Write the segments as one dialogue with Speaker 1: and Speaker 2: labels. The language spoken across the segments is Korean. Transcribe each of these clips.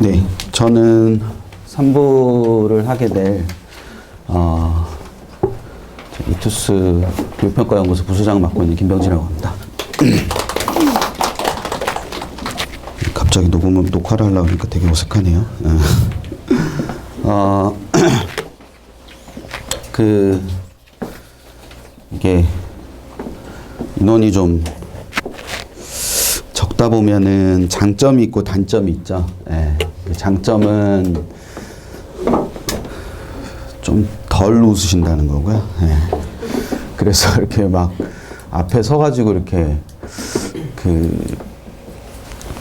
Speaker 1: 네, 저는 3부를 하게 될 이투스 교육평가연구소 부소장 맡고 있는 김병진이라고 합니다. 갑자기 녹화를 하려고 하니까 되게 어색하네요. 이게 인원이 좀 적다 보면은 장점이 있고 단점이 있죠. 예. 장점은 좀 덜 웃으신다는 거고요. 예. 그래서 이렇게 막 앞에 서가지고 이렇게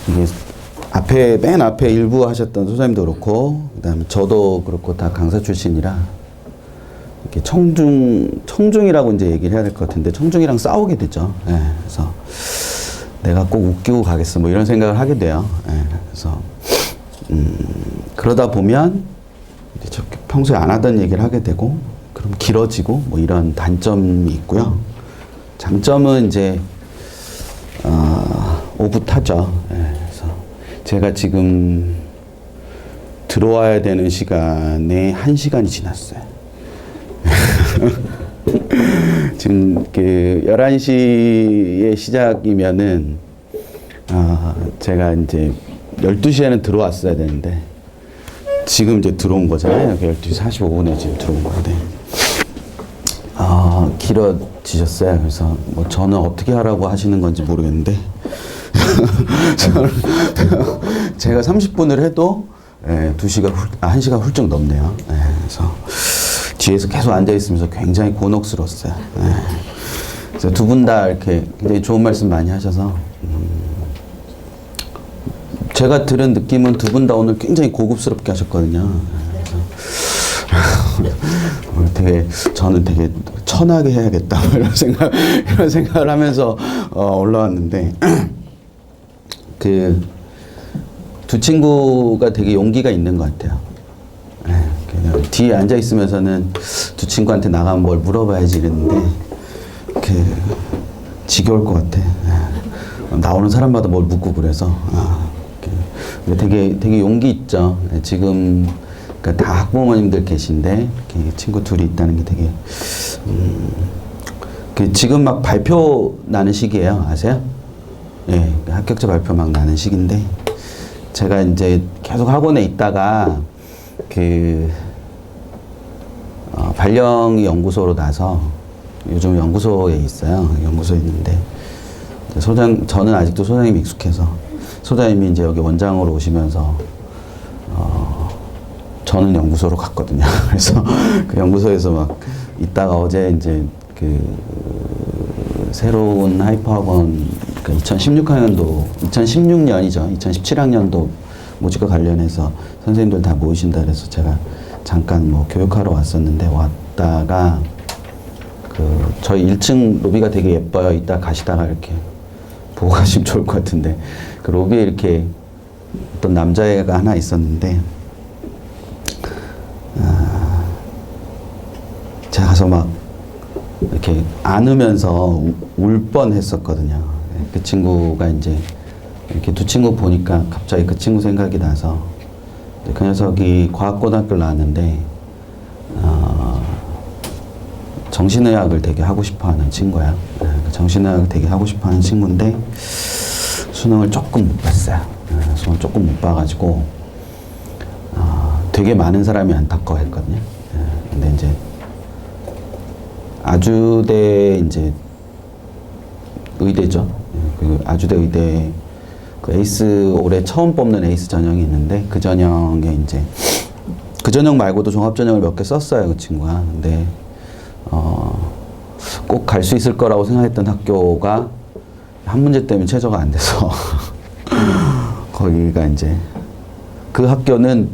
Speaker 1: 이게 맨 앞에 일부 하셨던 소장님도 그렇고, 그다음에 저도 그렇고 다 강사 출신이라 이렇게 청중이라고 이제 얘기를 해야 될 것 같은데 청중이랑 싸우게 되죠. 예. 그래서 내가 꼭 웃기고 가겠어 뭐 이런 생각을 하게 돼요. 예. 그래서 그러다 보면 이제 평소에 안 하던 얘기를 하게 되고 그럼 길어지고 뭐 이런 단점이 있고요. 장점은 이제 오붓하죠. 예. 그래서 제가 지금 들어와야 되는 시간에 1시간이 지났어요. 지금 11시에 시작이면은 제가 이제 12시에는 들어왔어야 되는데 지금 이제 들어온 거잖아요. 12시 45분에 지금 들어온 건데 길어지셨어요. 그래서 뭐 저는 어떻게 하라고 하시는 건지 모르겠는데 제가 30분을 해도 1시간 훌쩍 넘네요. 그래서 뒤에서 계속 앉아있으면서 굉장히 곤혹스러웠어요. 그래서 두 분 다 이렇게 굉장히 좋은 말씀 많이 하셔서 제가 들은 느낌은 두 분 다 오늘 굉장히 고급스럽게 하셨거든요. 저는 되게 천하게 해야겠다 이런 생각을 하면서 올라왔는데 두 친구가 되게 용기가 있는 것 같아요. 뒤에 앉아 있으면서는 두 친구한테 나가면 뭘 물어봐야지 이랬는데 지겨울 것 같아. 나오는 사람마다 뭘 묻고 그래서 되게 용기 있죠. 지금 그러니까 다 학부모님들 계신데 친구 둘이 있다는 게 되게 지금 막 발표 나는 시기예요. 아세요? 예, 합격자 발표 막 나는 시기인데 제가 이제 계속 학원에 있다가 발령이 연구소로 나서 요즘 연구소에 있어요. 연구소에 있는데 저는 아직도 소장님이 익숙해서 소장님이 이제 여기 원장으로 오시면서 저는 연구소로 갔거든요. 그래서 그 연구소에서 막 있다가 어제 이제 새로운 하이퍼학원 2016년이죠. 2017학년도 모집과 관련해서 선생님들 다 모이신다 그래서 제가 잠깐 뭐 교육하러 왔었는데 왔다가 저희 1층 로비가 되게 예뻐요. 이따 가시다가 이렇게 보고 가시면 좋을 것 같은데 그 로비에 이렇게 어떤 남자애가 하나 있었는데 제가 가서 막 이렇게 안으면서 울 뻔했었거든요. 그 친구가 이제 이렇게 두 친구 보니까 갑자기 그 친구 생각이 나서 그 녀석이 과학고등학교를 나왔는데 정신의학을 되게 하고 싶어하는 친구야. 정신의학을 되게 하고 싶어하는 친구인데 수능을 조금 못 봤어요. 수능을 조금 못 봐가지고 되게 많은 사람이 안타까워했거든요. 근데 이제 아주대 이제 의대죠. 그 아주대 의대 그 에이스 올해 처음 뽑는 에이스 전형이 있는데 그 전형에 이제 그 전형 말고도 종합 전형을 몇 개 썼어요. 그 친구가. 근데 꼭 갈 수 있을 거라고 생각했던 학교가 한 문제 때문에 최저가 안 돼서 거기가 이제 그 학교는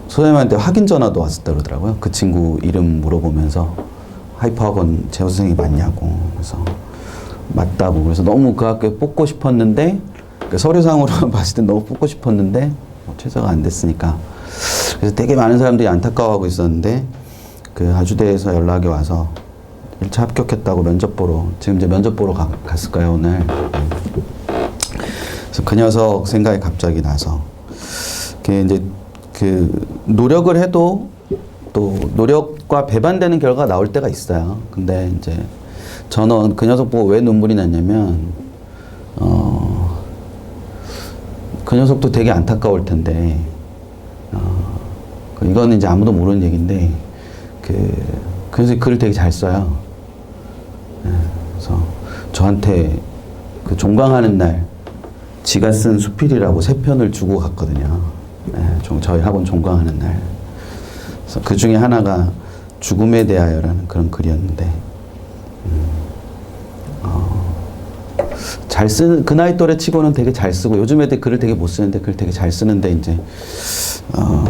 Speaker 1: 소장님한테 확인 전화도 왔었다 그러더라고요. 그 친구 이름 물어보면서 하이퍼학원 재호 선생님이 맞냐고. 그래서 맞다고. 그래서 너무 그 학교에 뽑고 싶었는데 서류상으로 봤을 때 너무 뽑고 싶었는데 최저가 안 됐으니까. 그래서 되게 많은 사람들이 안타까워하고 있었는데 그 아주대에서 연락이 와서 1차 합격했다고 면접 보러 지금 이제 면접 보러 갔을 거예요 오늘. 그래서 그 녀석 생각이 갑자기 나서 그게 이제 그 노력을 해도 또 노력과 배반되는 결과가 나올 때가 있어요. 근데 이제 저는 그 녀석 보고 왜 눈물이 났냐면 그 녀석도 되게 안타까울 텐데 이거는 이제 아무도 모르는 얘기인데 그래서 글을 되게 잘 써요. 그래서 저한테 그 종강하는 날 지가 쓴 수필이라고 3편을 주고 갔거든요. 저희 학원 종강하는 날. 그래서 그 중에 하나가 죽음에 대하여라는 그런 글이었는데 잘 쓰는 그 나이 또래 치고는 되게 잘 쓰고 요즘 애들 글을 되게 못 쓰는데 글 되게 잘 쓰는데 이제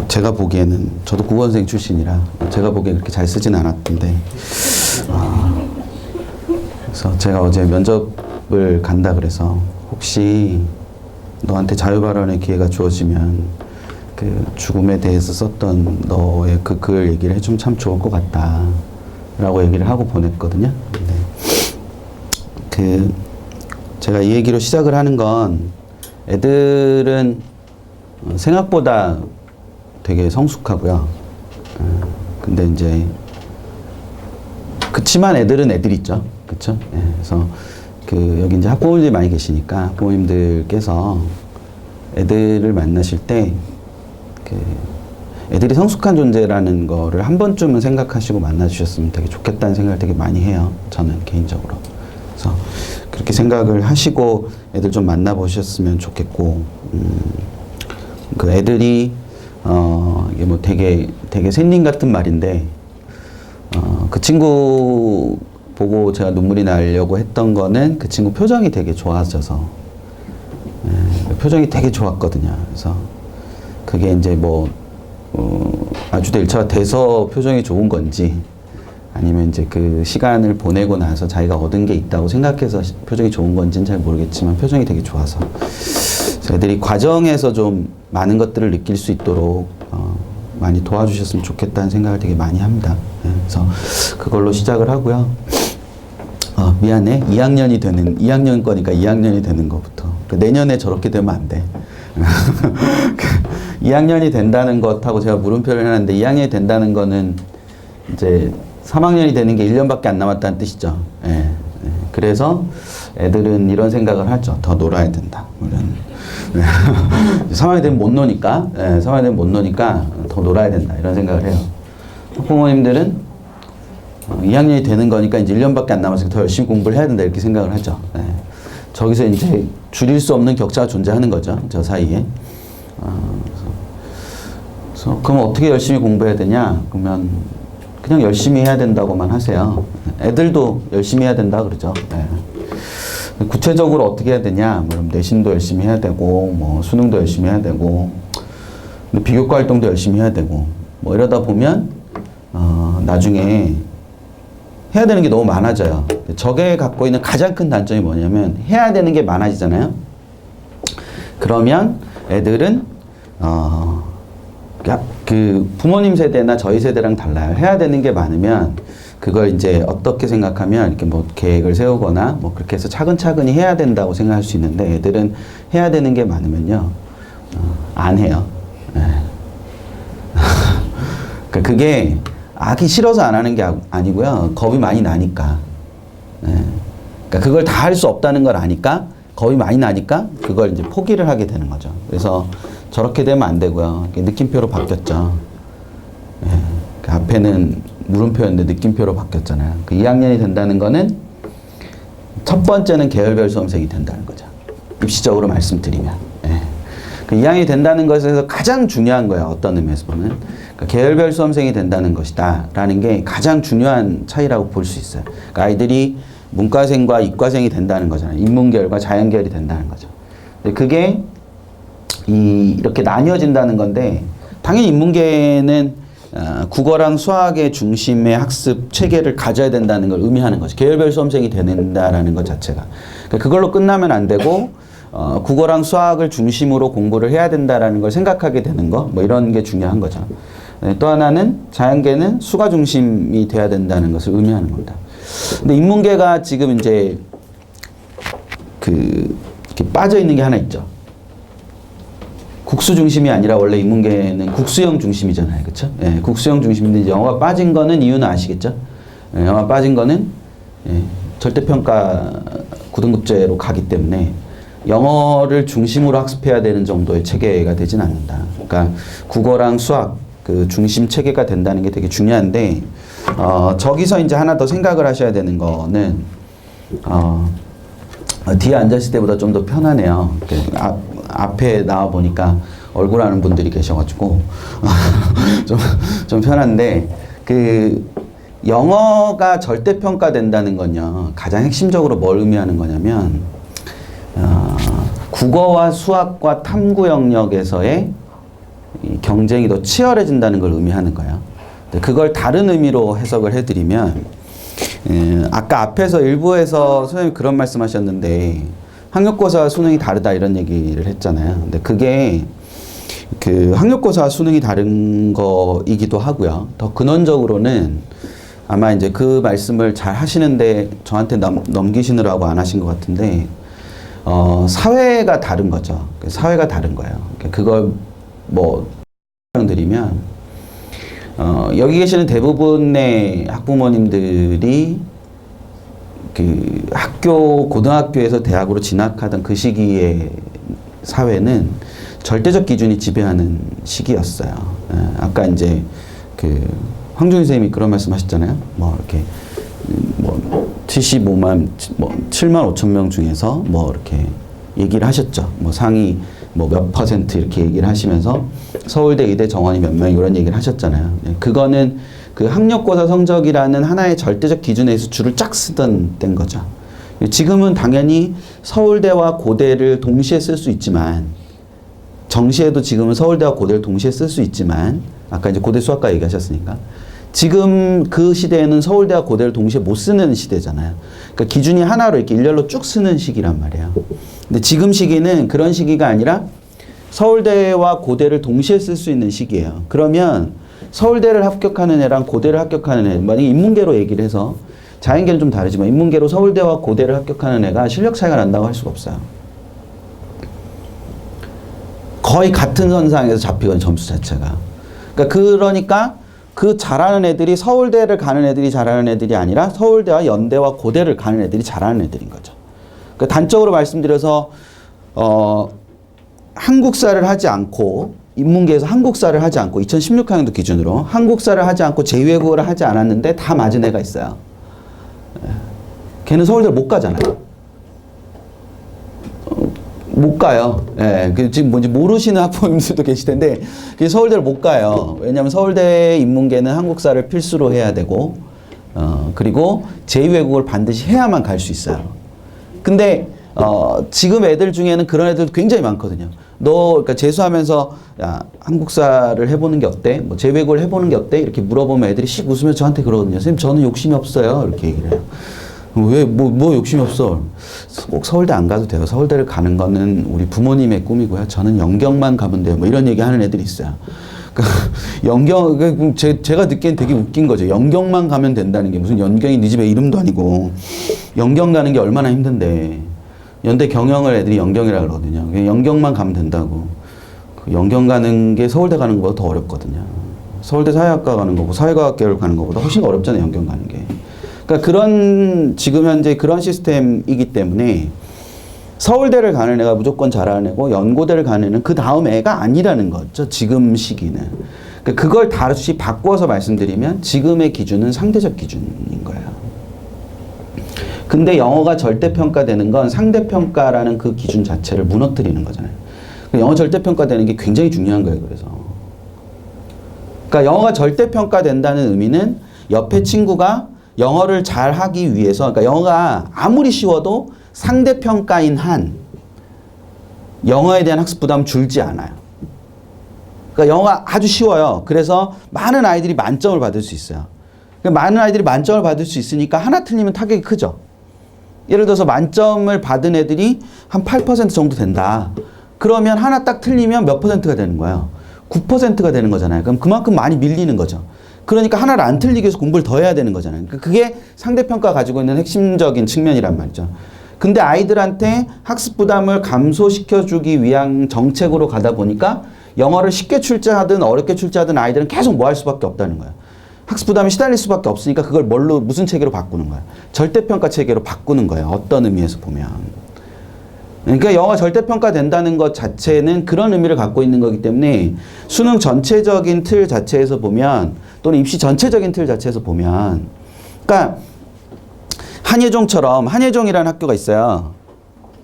Speaker 1: 제가 보기에는 저도 국어선생 출신이라 제가 보기에 그렇게 잘 쓰진 않았던데 그래서 제가 어제 면접을 간다 그래서 혹시 너한테 자유발언의 기회가 주어지면 그 죽음에 대해서 썼던 너의 그 글 얘기를 해주면 참 좋을 것 같다 라고 얘기를 하고 보냈거든요. 근데 제가 이 얘기로 시작을 하는 건 애들은 생각보다 되게 성숙하고요. 근데 이제 그치만 애들은 애들 있죠. 그쵸? 그래서 여기 이제 학부모님들이 많이 계시니까 학부모님들께서 애들을 만나실 때 애들이 성숙한 존재라는 거를 한 번쯤은 생각하시고 만나주셨으면 되게 좋겠다는 생각을 되게 많이 해요. 저는 개인적으로. 그래서 그렇게 생각을 하시고 애들 좀 만나보셨으면 좋겠고, 그 애들이, 이게 뭐 되게 샌님 같은 말인데, 그 친구 보고 제가 눈물이 나려고 했던 거는 그 친구 표정이 되게 좋아져서, 표정이 되게 좋았거든요. 그래서 그게 이제 뭐, 아주대 1차가 돼서 표정이 좋은 건지, 아니면 이제 그 시간을 보내고 나서 자기가 얻은 게 있다고 생각해서 표정이 좋은 건지는 잘 모르겠지만 표정이 되게 좋아서 그래서 애들이 과정에서 좀 많은 것들을 느낄 수 있도록 많이 도와주셨으면 좋겠다는 생각을 되게 많이 합니다. 그래서 그걸로 시작을 하고요. 미안해. 2학년 거니까 2학년이 되는 것부터. 내년에 저렇게 되면 안 돼. 2학년이 된다는 것하고 제가 물음표를 해놨는데 2학년이 된다는 거는 이제 3학년이 되는 게 1년밖에 안 남았다는 뜻이죠. 그래서 애들은 이런 생각을 하죠. 더 놀아야 된다. 이런. 3학년이 되면 못 노니까, 3학년이 되면 못 노니까 더 놀아야 된다. 이런 생각을 해요. 학부모님들은 2학년이 되는 거니까 이제 1년밖에 안 남았으니까 더 열심히 공부를 해야 된다. 이렇게 생각을 하죠. 저기서 이제 줄일 수 없는 격차가 존재하는 거죠. 저 사이에. 그래서 그럼 어떻게 열심히 공부해야 되냐? 그러면 그냥 열심히 해야 된다고만 하세요. 애들도 열심히 해야 된다 그러죠. 구체적으로 어떻게 해야 되냐? 그럼 내신도 열심히 해야 되고, 뭐 수능도 열심히 해야 되고, 비교과 활동도 열심히 해야 되고, 뭐 이러다 보면 나중에 해야 되는 게 너무 많아져요. 저게 갖고 있는 가장 큰 단점이 뭐냐면 해야 되는 게 많아지잖아요. 그러면 애들은 그 부모님 세대나 저희 세대랑 달라요. 해야 되는 게 많으면 그걸 이제 어떻게 생각하면 이렇게 뭐 계획을 세우거나 뭐 그렇게 해서 차근차근히 해야 된다고 생각할 수 있는데 애들은 해야 되는 게 많으면요 안 해요. 그러니까 그게 하기 싫어서 안 하는 게 아니고요 겁이 많이 나니까. 그러니까 그걸 다 할 수 없다는 걸 아니까 겁이 많이 나니까 그걸 이제 포기를 하게 되는 거죠. 그래서 저렇게 되면 안 되고요. 느낌표로 바뀌었죠. 그 앞에는 물음표였는데 느낌표로 바뀌었잖아요. 그 2학년이 된다는 거는 첫 번째는 계열별 수험생이 된다는 거죠. 입시적으로 말씀드리면. 그 2학년이 된다는 것에서 가장 중요한 거예요. 어떤 의미에서 보면. 그러니까 계열별 수험생이 된다는 것이다. 라는 게 가장 중요한 차이라고 볼 수 있어요. 그러니까 아이들이 문과생과 이과생이 된다는 거잖아요. 인문계열과 자연계열이 된다는 거죠. 근데 그게 이렇게 나뉘어진다는 건데 당연히 인문계는 국어랑 수학의 중심의 학습 체계를 가져야 된다는 걸 의미하는 거죠. 계열별 수험생이 된다라는 것 자체가. 그러니까 그걸로 끝나면 안 되고 국어랑 수학을 중심으로 공부를 해야 된다라는 걸 생각하게 되는 거, 뭐 이런 게 중요한 거죠. 또 하나는 자연계는 수가 중심이 돼야 된다는 것을 의미하는 겁니다. 근데 인문계가 지금 이제 이렇게 빠져 있는 게 하나 있죠. 국수 중심이 아니라 원래 인문계는 국수형 중심이잖아요. 그쵸? 예, 국수형 중심인데 영어가 빠진 거는 이유는 아시겠죠? 예, 영어가 빠진 거는 예, 절대평가 9등급제로 가기 때문에 영어를 중심으로 학습해야 되는 정도의 체계가 되진 않는다. 그러니까 국어랑 수학 그 중심 체계가 된다는 게 되게 중요한데 저기서 이제 하나 더 생각을 하셔야 되는 거는 뒤에 앉았을 때보다 좀 더 편하네요. 앞에 나와 보니까 얼굴 아는 분들이 계셔가지고 좀 편한데 그 영어가 절대평가된다는 건요 가장 핵심적으로 뭘 의미하는 거냐면 국어와 수학과 탐구 영역에서의 경쟁이 더 치열해진다는 걸 의미하는 거예요. 그걸 다른 의미로 해석을 해드리면 아까 앞에서 일부에서 선생님이 그런 말씀하셨는데 학력고사와 수능이 다르다 이런 얘기를 했잖아요. 근데 그게 그 학력고사와 수능이 다른 거이기도 하고요. 더 근원적으로는 아마 이제 그 말씀을 잘 하시는데 저한테 넘기시느라고 안 하신 것 같은데 사회가 다른 거죠. 사회가 다른 거예요. 그걸 뭐 설명드리면 여기 계시는 대부분의 학부모님들이 그 고등학교에서 대학으로 진학하던 그 시기의 사회는 절대적 기준이 지배하는 시기였어요. 아까 이제 그 황준희 선생님이 그런 말씀하셨잖아요. 뭐 이렇게 뭐 75만, 뭐 7만 5천 명 중에서 뭐 이렇게 얘기를 하셨죠. 뭐 상위 뭐 몇 % 이렇게 얘기를 하시면서 서울대, 의대 정원이 몇 명 이런 얘기를 하셨잖아요. 그거는 그 학력고사 성적이라는 하나의 절대적 기준에서 줄을 쫙 쓰던 때인 거죠. 지금은 당연히 서울대와 고대를 동시에 쓸 수 있지만 정시에도 지금은 서울대와 고대를 동시에 쓸 수 있지만 아까 이제 고대 수학과 얘기하셨으니까 지금 그 시대에는 서울대와 고대를 동시에 못 쓰는 시대잖아요. 그러니까 기준이 하나로 이렇게 일렬로 쭉 쓰는 시기란 말이에요. 근데 지금 시기는 그런 시기가 아니라 서울대와 고대를 동시에 쓸 수 있는 시기예요. 그러면 서울대를 합격하는 애랑 고대를 합격하는 애, 만약에 인문계로 얘기를 해서 자연계는 좀 다르지만 인문계로 서울대와 고대를 합격하는 애가 실력 차이가 난다고 할 수가 없어요. 거의 같은 선상에서 잡히거든요, 점수 자체가. 그러니까 그 잘하는 애들이 서울대를 가는 애들이 잘하는 애들이 아니라 서울대와 연대와 고대를 가는 애들이 잘하는 애들인 거죠. 그러니까 단적으로 말씀드려서 한국사를 하지 않고 인문계에서 한국사를 하지 않고 2016학년도 기준으로 한국사를 하지 않고 제2외국어를 하지 않았는데 다 맞은 애가 있어요. 걔는 서울대를 못 가잖아요. 못 가요. 예, 지금 뭔지 모르시는 학부모님들도 계실 텐데, 서울대를 못 가요. 왜냐하면 서울대 인문계는 한국사를 필수로 해야 되고, 그리고 제2외국어를 반드시 해야만 갈 수 있어요. 근데, 지금 애들 중에는 그런 애들도 굉장히 많거든요. 그러니까 재수하면서, 야, 한국사를 해보는 게 어때? 뭐, 제2외국어를 해보는 게 어때? 이렇게 물어보면 애들이 씩 웃으면서 저한테 그러거든요. 선생님, 저는 욕심이 없어요. 이렇게 얘기를 해요. 왜, 뭐 욕심이 없어? 꼭 서울대 안 가도 돼요. 서울대를 가는 거는 우리 부모님의 꿈이고요. 저는 연경만 가면 돼요. 뭐 이런 얘기 하는 애들이 있어요. 제가 듣기엔 되게 웃긴 거죠. 연경만 가면 된다는 게 무슨 연경이 네 집에 이름도 아니고 연경 가는 게 얼마나 힘든데 연대 경영을 애들이 연경이라고 그러거든요. 연경만 가면 된다고. 연경 가는 게 서울대 가는 것보다 더 어렵거든요. 서울대 사회학과 가는 거고 사회과학계를 가는 것보다 훨씬 어렵잖아요. 연경 가는 게. 그러니까 지금 현재 그런 시스템이기 때문에 서울대를 가는 애가 무조건 잘하는 애고 연고대를 가는 애는 그 다음 애가 아니라는 거죠. 지금 시기는. 그러니까 그걸 다시 바꿔서 말씀드리면 지금의 기준은 상대적 기준인 거예요. 근데 영어가 절대평가되는 건 상대평가라는 그 기준 자체를 무너뜨리는 거잖아요. 영어 절대평가되는 게 굉장히 중요한 거예요. 그래서. 그러니까 영어가 절대평가된다는 의미는 옆에 친구가 영어를 잘 하기 위해서, 그러니까 영어가 아무리 쉬워도 상대평가인 한 영어에 대한 학습 부담 줄지 않아요. 그러니까 영어가 아주 쉬워요. 그래서 많은 아이들이 만점을 받을 수 있어요. 그러니까 많은 아이들이 만점을 받을 수 있으니까 하나 틀리면 타격이 크죠. 예를 들어서 만점을 받은 애들이 한 8% 정도 된다. 그러면 하나 딱 틀리면 몇 %가 되는 거예요? 9%가 되는 거잖아요. 그럼 그만큼 많이 밀리는 거죠. 그러니까 하나를 안 틀리기 위해서 공부를 더 해야 되는 거잖아요. 그게 상대평가 가지고 있는 핵심적인 측면이란 말이죠. 근데 아이들한테 학습 부담을 감소시켜주기 위한 정책으로 가다 보니까 영어를 쉽게 출제하든 어렵게 출제하든 아이들은 계속 뭐 할 수밖에 없다는 거예요. 학습 부담에 시달릴 수밖에 없으니까 그걸 무슨 체계로 바꾸는 거예요? 절대평가 체계로 바꾸는 거예요. 어떤 의미에서 보면. 그러니까 영어가 절대평가 된다는 것 자체는 그런 의미를 갖고 있는 거기 때문에 수능 전체적인 틀 자체에서 보면 또는 입시 전체적인 틀 자체에서 보면 그러니까 한예종이라는 학교가 있어요.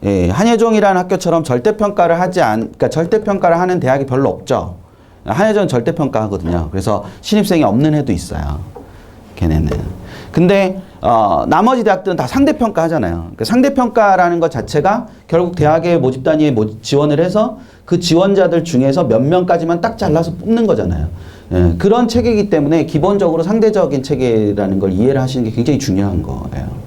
Speaker 1: 예, 한예종이라는 학교처럼 그러니까 절대평가를 하는 대학이 별로 없죠. 한예종은 절대평가 하거든요. 그래서 신입생이 없는 해도 있어요. 걔네는. 근데 나머지 대학들은 다 상대평가 하잖아요. 그러니까 상대평가라는 것 자체가 결국 대학의 모집 단위에 지원을 해서 그 지원자들 중에서 몇 명까지만 딱 잘라서 뽑는 거잖아요. 예, 그런 체계이기 때문에 기본적으로 상대적인 체계라는 걸 이해를 하시는 게 굉장히 중요한 거예요.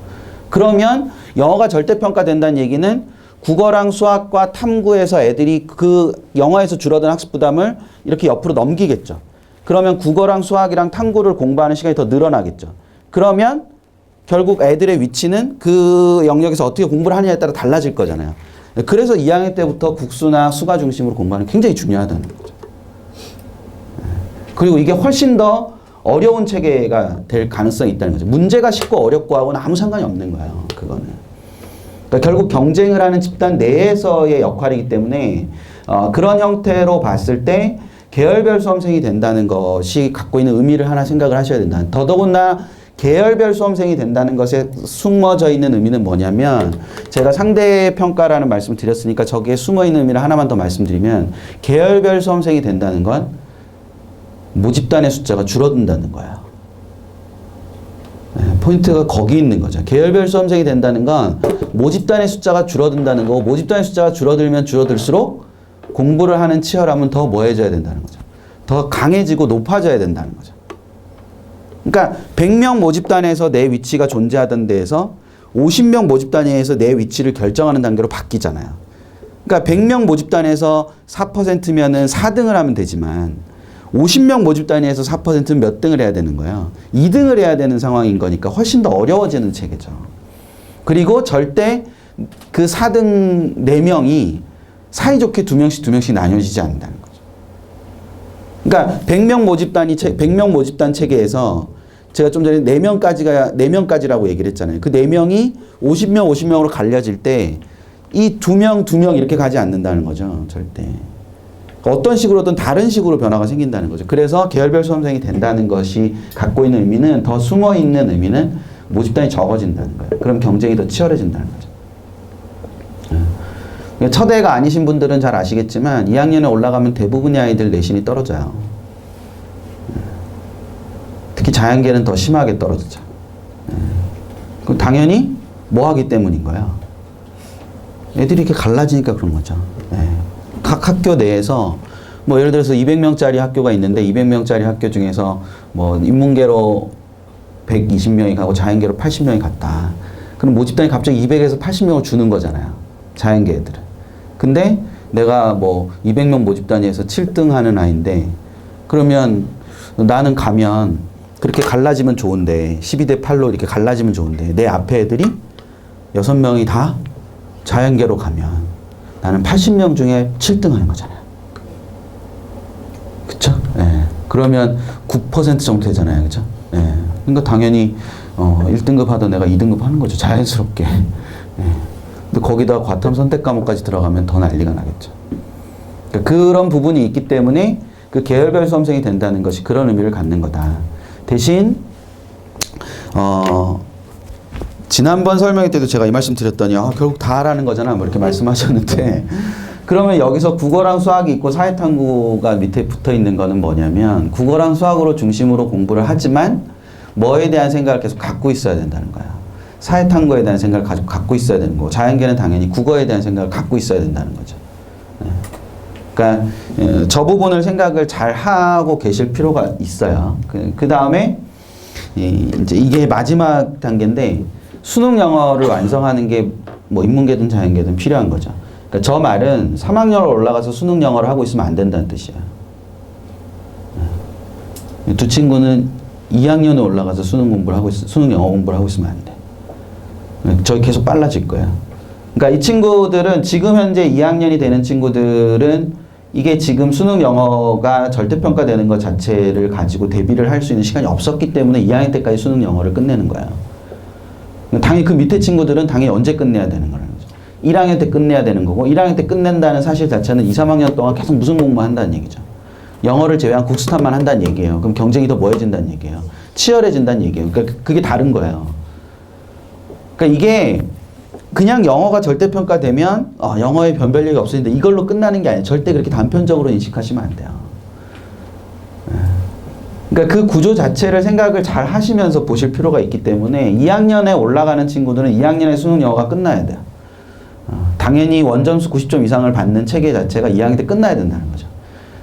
Speaker 1: 그러면 영어가 절대평가 된다는 얘기는 국어랑 수학과 탐구에서 애들이 그 영어에서 줄어든 학습 부담을 이렇게 옆으로 넘기겠죠. 그러면 국어랑 수학이랑 탐구를 공부하는 시간이 더 늘어나겠죠. 그러면 결국 애들의 위치는 그 영역에서 어떻게 공부를 하느냐에 따라 달라질 거잖아요. 그래서 2학년 때부터 국수나 수가 중심으로 공부하는 게 굉장히 중요하다는 거죠. 그리고 이게 훨씬 더 어려운 체계가 될 가능성이 있다는 거죠. 문제가 쉽고 어렵고 하고는 아무 상관이 없는 거예요. 그거는. 그러니까 결국 경쟁을 하는 집단 내에서의 역할이기 때문에 그런 형태로 봤을 때 계열별 수험생이 된다는 것이 갖고 있는 의미를 하나 생각을 하셔야 된다. 더더군다나 계열별 수험생이 된다는 것에 숨어져 있는 의미는 뭐냐면 제가 상대평가라는 말씀을 드렸으니까 저기에 숨어있는 의미를 하나만 더 말씀드리면 계열별 수험생이 된다는 건 모집단의 숫자가 줄어든다는 거예요. 네, 포인트가 거기 있는 거죠. 계열별 수험생이 된다는 건 모집단의 숫자가 줄어든다는 거고 모집단의 숫자가 줄어들면 줄어들수록 공부를 하는 치열함은 더 뭐해져야 된다는 거죠. 더 강해지고 높아져야 된다는 거죠. 그러니까 100명 모집단에서 내 위치가 존재하던 데에서 50명 모집단에서 내 위치를 결정하는 단계로 바뀌잖아요. 그러니까 100명 모집단에서 4%면은 4등을 하면 되지만 50명 모집단에서 4%는 몇 등을 해야 되는 거예요? 2등을 해야 되는 상황인 거니까 훨씬 더 어려워지는 체계죠. 그리고 절대 그 4등 4명이 사이좋게 2명씩 나뉘어지지 않는다는 거죠. 그러니까 100명 모집단 체계에서 제가 좀 전에 4명까지라고 얘기를 했잖아요. 그 4명이 50명으로 갈려질 때 이 2명 이렇게 가지 않는다는 거죠. 절대. 어떤 식으로든 다른 식으로 변화가 생긴다는 거죠. 그래서 계열별 수험생이 된다는 것이 갖고 있는 의미는 더 숨어있는 의미는 모집단이 적어진다는 거예요. 그럼 경쟁이 더 치열해진다는 거죠. 첫애가 아니신 분들은 잘 아시겠지만 2학년에 올라가면 대부분의 아이들 내신이 떨어져요. 특히 자연계는 더 심하게 떨어지죠. 그럼 당연히 뭐 하기 때문인 거예요? 애들이 이렇게 갈라지니까 그런 거죠. 각 학교 내에서 뭐 예를 들어서 200명짜리 학교가 있는데 200명짜리 학교 중에서 뭐 인문계로 120명이 가고 자연계로 80명이 갔다. 그럼 모집단이 갑자기 200에서 80명을 주는 거잖아요. 자연계 애들은. 근데 내가 뭐 200명 모집단위에서 7등 하는 아이인데 그러면 나는 가면 그렇게 갈라지면 좋은데 12대 8로 이렇게 갈라지면 좋은데 내 앞에 애들이 6명이 다 자연계로 가면 나는 80명 중에 7등 하는 거잖아요. 그쵸? 예. 그러면 9% 정도 되잖아요. 그쵸? 예. 그러니까 당연히 1등급 하던 애가 2등급 하는 거죠. 자연스럽게. 예. 근데 거기다 과탐 선택 과목까지 들어가면 더 난리가 나겠죠. 그러니까 그런 부분이 있기 때문에 그 계열별 수험생이 된다는 것이 그런 의미를 갖는 거다. 대신 지난번 설명회 때도 제가 이 말씀 드렸더니 결국 다 하라는 거잖아 뭐 이렇게 말씀하셨는데 그러면 여기서 국어랑 수학이 있고 사회탐구가 밑에 붙어 있는 거는 뭐냐면 국어랑 수학으로 중심으로 공부를 하지만 뭐에 대한 생각을 계속 갖고 있어야 된다는 거야. 사회탐구에 대한 생각을 갖고 있어야 되는 거고 자연계는 당연히 국어에 대한 생각을 갖고 있어야 된다는 거죠. 그러니까 저 부분을 생각을 잘 하고 계실 필요가 있어요. 그 다음에 이제 이게 마지막 단계인데 수능 영어를 완성하는 게 뭐 인문계든 자연계든 필요한 거죠. 그러니까 저 말은 3학년으로 올라가서 수능 영어를 하고 있으면 안 된다는 뜻이야. 두 친구는 2학년에 올라가서 수능 영어 공부를 하고 있으면 안 돼. 저희 계속 빨라질 거야. 그러니까 이 친구들은 지금 현재 2학년이 되는 친구들은 이게 지금 수능 영어가 절대평가되는 것 자체를 가지고 대비를 할 수 있는 시간이 없었기 때문에 2학년 때까지 수능 영어를 끝내는 거야. 당연히 그 밑에 친구들은 당연히 언제 끝내야 되는 거라는 거죠. 1학년 때 끝내야 되는 거고 1학년 때 끝낸다는 사실 자체는 2, 3학년 동안 계속 무슨 공부만 한다는 얘기죠. 영어를 제외한 국수탄만 한다는 얘기예요. 그럼 경쟁이 더 뭐해진다는 얘기예요. 치열해진다는 얘기예요. 그러니까 그게 다른 거예요. 그러니까 이게 그냥 영어가 절대평가되면 영어에 변별력이 없으니까 이걸로 끝나는 게 아니에요. 절대 그렇게 단편적으로 인식하시면 안 돼요. 그러니까 그 구조 자체를 생각을 잘 하시면서 보실 필요가 있기 때문에 2학년에 올라가는 친구들은 2학년에 수능 영어가 끝나야 돼요. 당연히 원점수 90점 이상을 받는 체계 자체가 2학년 때 끝나야 된다는 거죠.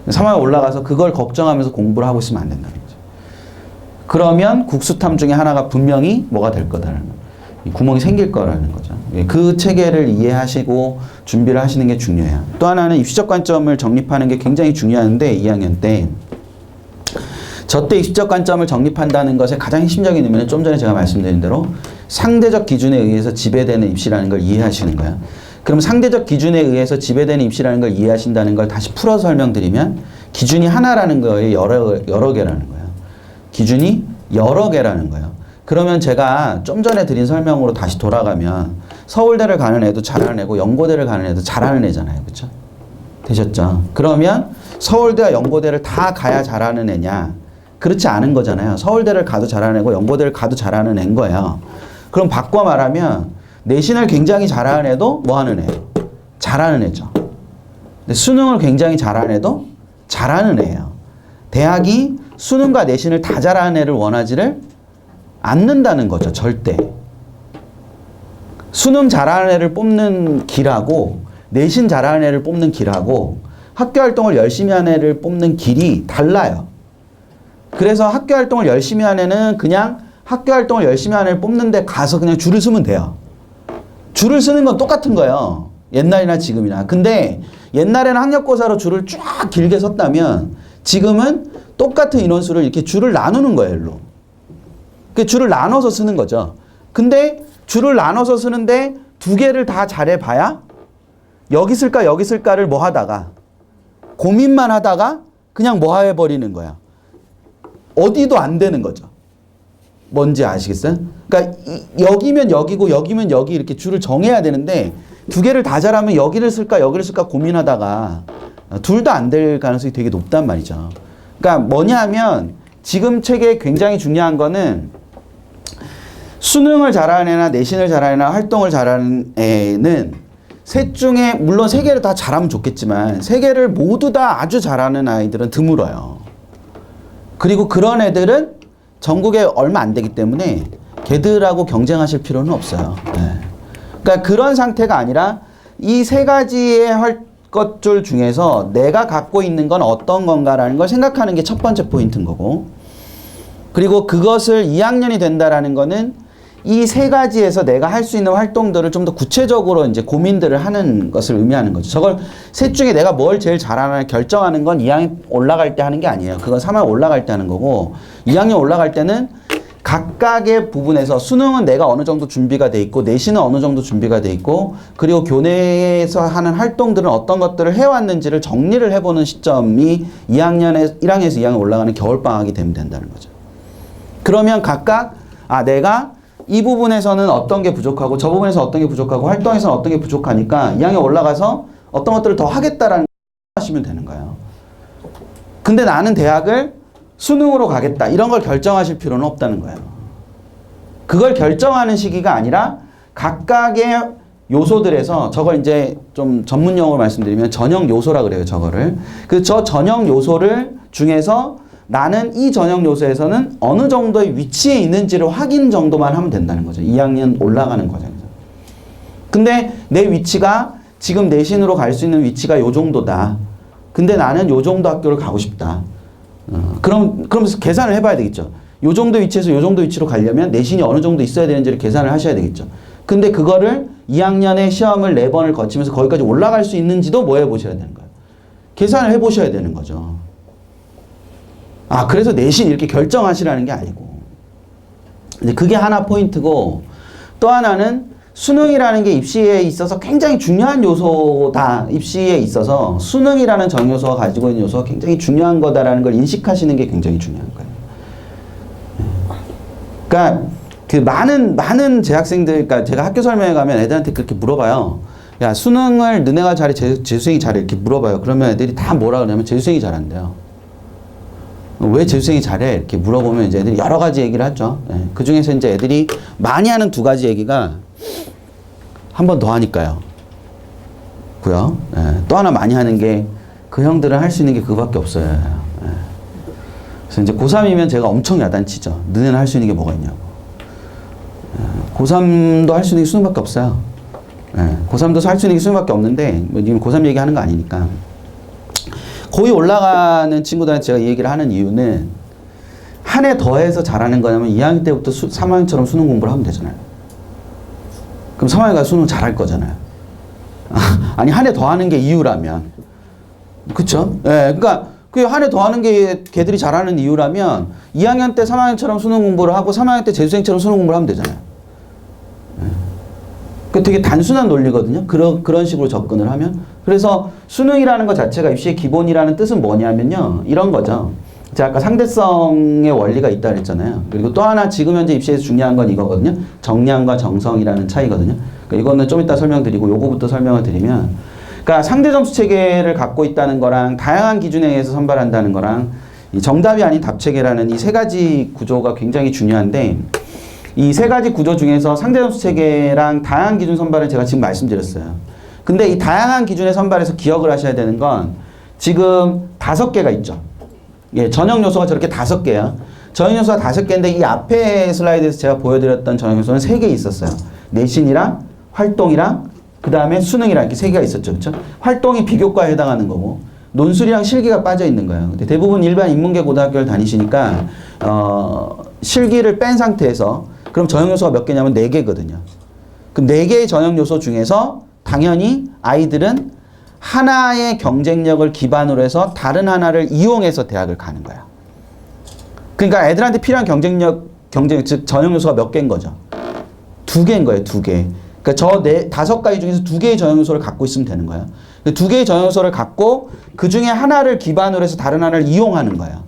Speaker 1: 3학년 올라가서 그걸 걱정하면서 공부를 하고 있으면 안 된다는 거죠. 그러면 국수탐 중에 하나가 분명히 뭐가 될 거다라는 거예요. 구멍이 생길 거라는 거죠. 그 체계를 이해하시고 준비를 하시는 게 중요해요. 또 하나는 입시적 관점을 정립하는 게 굉장히 중요한데 2학년 때 저때 입시적 관점을 정립한다는 것의 가장 핵심적인 의미는 좀 전에 제가 말씀드린 대로 상대적 기준에 의해서 지배되는 입시라는 걸 이해하시는 거예요. 그럼 상대적 기준에 의해서 지배되는 입시라는 걸 이해하신다는 걸 다시 풀어서 설명드리면 기준이 하나라는 거예요. 여러 개라는 거예요. 기준이 여러 개라는 거예요. 그러면 제가 좀 전에 드린 설명으로 다시 돌아가면 서울대를 가는 애도 잘하는 애고 연고대를 가는 애도 잘하는 애잖아요. 그렇죠? 되셨죠? 그러면 서울대와 연고대를 다 가야 잘하는 애냐? 그렇지 않은 거잖아요. 서울대를 가도 잘하는 애고 연고대를 가도 잘하는 애인 거예요. 그럼 바꿔 말하면 내신을 굉장히 잘하는 애도 뭐 하는 애예요? 잘하는 애죠. 근데 수능을 굉장히 잘하는 애도 잘하는 애예요. 대학이 수능과 내신을 다 잘하는 애를 원하지를 않는다는 거죠. 절대. 수능 잘하는 애를 뽑는 길하고 내신 잘하는 애를 뽑는 길하고 학교활동을 열심히 하는 애를 뽑는 길이 달라요. 그래서 학교활동을 열심히 하는 애는 그냥 학교활동을 열심히 하는 애를 뽑는 데 가서 그냥 줄을 서면 돼요. 줄을 서는 건 똑같은 거예요. 옛날이나 지금이나. 근데 옛날에는 학력고사로 줄을 쫙 길게 섰다면 지금은 똑같은 인원수를 이렇게 줄을 나누는 거예요. 일로. 그 줄을 나눠서 쓰는 거죠. 근데 줄을 나눠서 쓰는데 두 개를 다 잘해봐야 여기 쓸까 여기 쓸까를 뭐 하다가 고민만 하다가 그냥 뭐 해버리는 거야. 어디도 안 되는 거죠. 뭔지 아시겠어요? 그러니까 여기면 여기고 여기면 여기 이렇게 줄을 정해야 되는데 두 개를 다 잘하면 여기를 쓸까 여기를 쓸까 고민하다가 둘 다 안 될 가능성이 되게 높단 말이죠. 그러니까 뭐냐 하면 지금 책에 굉장히 중요한 거는 수능을 잘하는 애나 내신을 잘하는 애나 활동을 잘하는 애는 셋 중에 물론 세 개를 다 잘하면 좋겠지만 세 개를 모두 다 아주 잘하는 아이들은 드물어요. 그리고 그런 애들은 전국에 얼마 안 되기 때문에 걔들하고 경쟁하실 필요는 없어요. 네. 그러니까 그런 상태가 아니라 이 세 가지의 것들 중에서 내가 갖고 있는 건 어떤 건가라는 걸 생각하는 게 첫 번째 포인트인 거고 그리고 그것을 2학년이 된다라는 거는 이 세 가지에서 내가 할 수 있는 활동들을 좀 더 구체적으로 이제 고민들을 하는 것을 의미하는 거죠. 저걸 셋 중에 내가 뭘 제일 잘하나 결정하는 건 2학년 올라갈 때 하는 게 아니에요. 그건 3학년 올라갈 때 하는 거고 2학년 올라갈 때는 각각의 부분에서 수능은 내가 어느 정도 준비가 돼 있고 내신은 어느 정도 준비가 돼 있고 그리고 교내에서 하는 활동들은 어떤 것들을 해왔는지를 정리를 해보는 시점이 1학년에서 2학년 올라가는 겨울방학이 되면 된다는 거죠. 그러면 각각 내가 이 부분에서는 어떤 게 부족하고 저 부분에서 어떤 게 부족하고 활동에서는 어떤 게 부족하니까 2학년 올라가서 어떤 것들을 더 하겠다라는 걸 하시면 되는 거예요. 근데 나는 대학을 수능으로 가겠다 이런 걸 결정하실 필요는 없다는 거예요. 그걸 결정하는 시기가 아니라 각각의 요소들에서 저걸 이제 좀 전문 용어로 말씀드리면 전형 요소라 그래요. 저거를. 저 전형 요소를 중에서 나는 이 전형 요소에서는 어느 정도의 위치에 있는지를 확인 정도만 하면 된다는 거죠. 2학년 올라가는 과정에서. 근데 내 위치가 지금 내신으로 갈 수 있는 위치가 요 정도다. 근데 나는 요 정도 학교를 가고 싶다. 그러면서 계산을 해봐야 되겠죠. 요 정도 위치에서 요 정도 위치로 가려면 내신이 어느 정도 있어야 되는지를 계산을 하셔야 되겠죠. 근데 그거를 2학년에 시험을 4번을 거치면서 거기까지 올라갈 수 있는지도 뭐 해보셔야 되는 거예요. 계산을 해보셔야 되는 거죠. 그래서 내신 이렇게 결정하시라는 게 아니고. 근데 그게 하나 포인트고 또 하나는 수능이라는 게 입시에 있어서 굉장히 중요한 요소다. 입시에 있어서 수능이라는 정요소가 가지고 있는 요소가 굉장히 중요한 거다라는 걸 인식하시는 게 굉장히 중요한 거예요. 그러니까 그 많은 재학생들, 그러니까 제가 학교 설명회 가면 애들한테 그렇게 물어봐요. 야, 수능을 너네가 잘해, 재수생이 잘해 이렇게 물어봐요. 그러면 애들이 다 뭐라 그러냐면 재수생이 잘한대요. 왜 재수생이 잘해? 이렇게 물어보면 이제 애들이 여러 가지 얘기를 하죠. 예. 그 중에서 이제 애들이 많이 하는 두 가지 얘기가 한 번 더 하니까요. 고요. 예. 또 하나 많이 하는 게 그 형들은 할 수 있는 게 그거밖에 없어요. 예. 그래서 이제 고3이면 제가 엄청 야단치죠. 너네는 할 수 있는 게 뭐가 있냐고. 예. 고3도 할 수 있는 게 수능밖에 없어요. 예. 고3도 할 수 있는 게 수능밖에 없는데 뭐 지금 고3 얘기하는 거 아니니까. 거의 올라가는 친구들한테 제가 이 얘기를 하는 이유는 한 해 더해서 잘하는 거냐면 2학년 때부터 3학년처럼 수능 공부를 하면 되잖아요. 그럼 3학년 가서 수능 잘할 거잖아요. 아니 한 해 더 하는 게 이유라면 그쵸? 예, 그러니까 그 한 해 더 하는 게 걔들이 잘하는 이유라면 2학년 때 3학년처럼 수능 공부를 하고 3학년 때 재수생처럼 수능 공부를 하면 되잖아요. 예. 그 되게 단순한 논리거든요. 그런 식으로 접근을 하면. 그래서 수능이라는 것 자체가 입시의 기본이라는 뜻은 뭐냐면요. 이런 거죠. 제가 아까 상대성의 원리가 있다 그랬잖아요. 그리고 또 하나 지금 현재 입시에서 중요한 건 이거거든요. 정량과 정성이라는 차이거든요. 그러니까 이거는 좀 이따 설명드리고 요거부터 설명을 드리면 그러니까 상대 점수 체계를 갖고 있다는 거랑 다양한 기준에 의해서 선발한다는 거랑 이 정답이 아닌 답 체계라는 이 세 가지 구조가 굉장히 중요한데 이 세 가지 구조 중에서 상대 점수 체계랑 다양한 기준 선발을 제가 지금 말씀드렸어요. 근데 이 다양한 기준의 선발에서 기억을 하셔야 되는 건 지금 5개가 있죠. 예, 전형 요소가 저렇게 5개야. 전형 요소가 5개인데 이 앞에 슬라이드에서 제가 보여드렸던 전형 요소는 3개 있었어요. 내신이랑 활동이랑 그 다음에 수능이랑 이렇게 3개가 있었죠. 그렇죠? 활동이 비교과에 해당하는 거고 논술이랑 실기가 빠져 있는 거예요. 근데 대부분 일반 인문계 고등학교를 다니시니까 실기를 뺀 상태에서 그럼 전형 요소가 몇 개냐면 4개거든요. 그럼 4개의 전형 요소 중에서 당연히 아이들은 하나의 경쟁력을 기반으로 해서 다른 하나를 이용해서 대학을 가는 거야. 그러니까 애들한테 필요한 경쟁력, 즉 전형 요소가 몇 개인 거죠? 2개인 거예요, 2개. 그러니까 저 5가지 중에서 2개의 전형 요소를 갖고 있으면 되는 거예요. 2개의 전형 요소를 갖고 그 중에 하나를 기반으로 해서 다른 하나를 이용하는 거예요.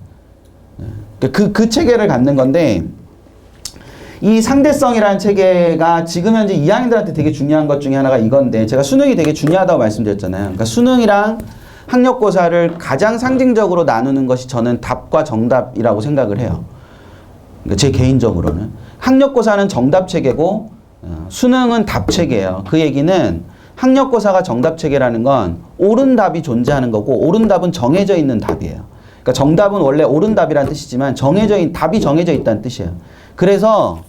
Speaker 1: 그 체계를 갖는 건데 이 상대성이라는 체계가 지금 현재 2학년들한테 되게 중요한 것 중에 하나가 이건데 제가 수능이 되게 중요하다고 말씀드렸잖아요. 그러니까 수능이랑 학력고사를 가장 상징적으로 나누는 것이 저는 답과 정답이라고 생각을 해요. 그러니까 제 개인적으로는. 학력고사는 정답 체계고 수능은 답 체계예요. 그 얘기는 학력고사가 정답 체계라는 건 옳은 답이 존재하는 거고 옳은 답은 정해져 있는 답이에요. 그러니까 정답은 원래 옳은 답이라는 뜻이지만 답이 정해져 있다는 뜻이에요. 그래서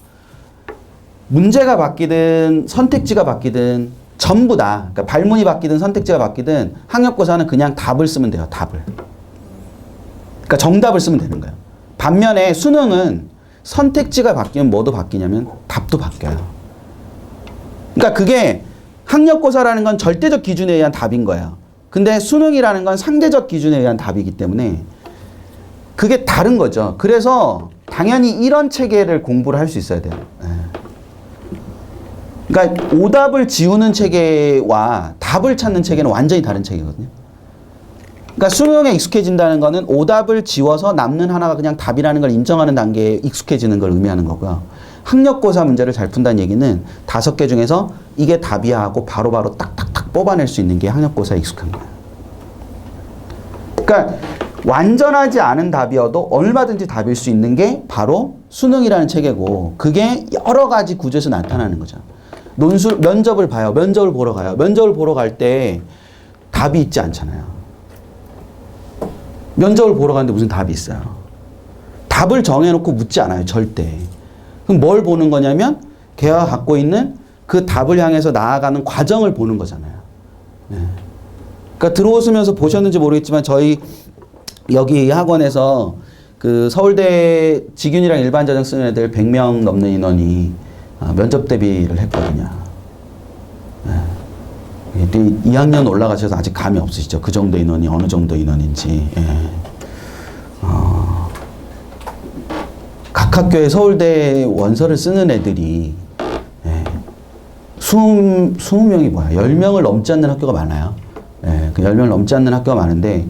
Speaker 1: 문제가 바뀌든 선택지가 바뀌든 전부 다 그러니까 발문이 바뀌든 선택지가 바뀌든 학력고사는 그냥 답을 쓰면 돼요. 답을. 그러니까 정답을 쓰면 되는 거예요. 반면에 수능은 선택지가 바뀌면 뭐도 바뀌냐면 답도 바뀌어요. 그러니까 그게 학력고사라는 건 절대적 기준에 의한 답인 거예요. 근데 수능이라는 건 상대적 기준에 의한 답이기 때문에 그게 다른 거죠. 그래서 당연히 이런 체계를 공부를 할 수 있어야 돼요. 그러니까 오답을 지우는 체계와 답을 찾는 체계는 완전히 다른 체계거든요. 그러니까 수능에 익숙해진다는 거는 오답을 지워서 남는 하나가 그냥 답이라는 걸 인정하는 단계에 익숙해지는 걸 의미하는 거고요. 학력고사 문제를 잘 푼다는 얘기는 5개 중에서 이게 답이야 하고 바로바로 딱딱딱 뽑아낼 수 있는 게 학력고사에 익숙한 거예요. 그러니까 완전하지 않은 답이어도 얼마든지 답일 수 있는 게 바로 수능이라는 체계고 그게 여러 가지 구조에서 나타나는 거죠. 면접을 봐요. 면접을 보러 가요. 면접을 보러 갈 때 답이 있지 않잖아요. 면접을 보러 가는데 무슨 답이 있어요. 답을 정해놓고 묻지 않아요. 절대. 그럼 뭘 보는 거냐면 걔가 갖고 있는 그 답을 향해서 나아가는 과정을 보는 거잖아요. 네. 그러니까 들어오시면서 보셨는지 모르겠지만 저희 여기 학원에서 그 서울대 직윤이랑 일반 전형 쓰는 애들 100명 넘는 인원이 면접 대비를 했거든요. 네. 2학년 올라가셔서 아직 감이 없으시죠? 그 정도 인원이 어느 정도 인원인지. 예. 각 학교에 서울대 원서를 쓰는 애들이 20명이 뭐야? 10명을 넘지 않는 학교가 많아요. 예, 그 10명을 넘지 않는 학교가 많은데,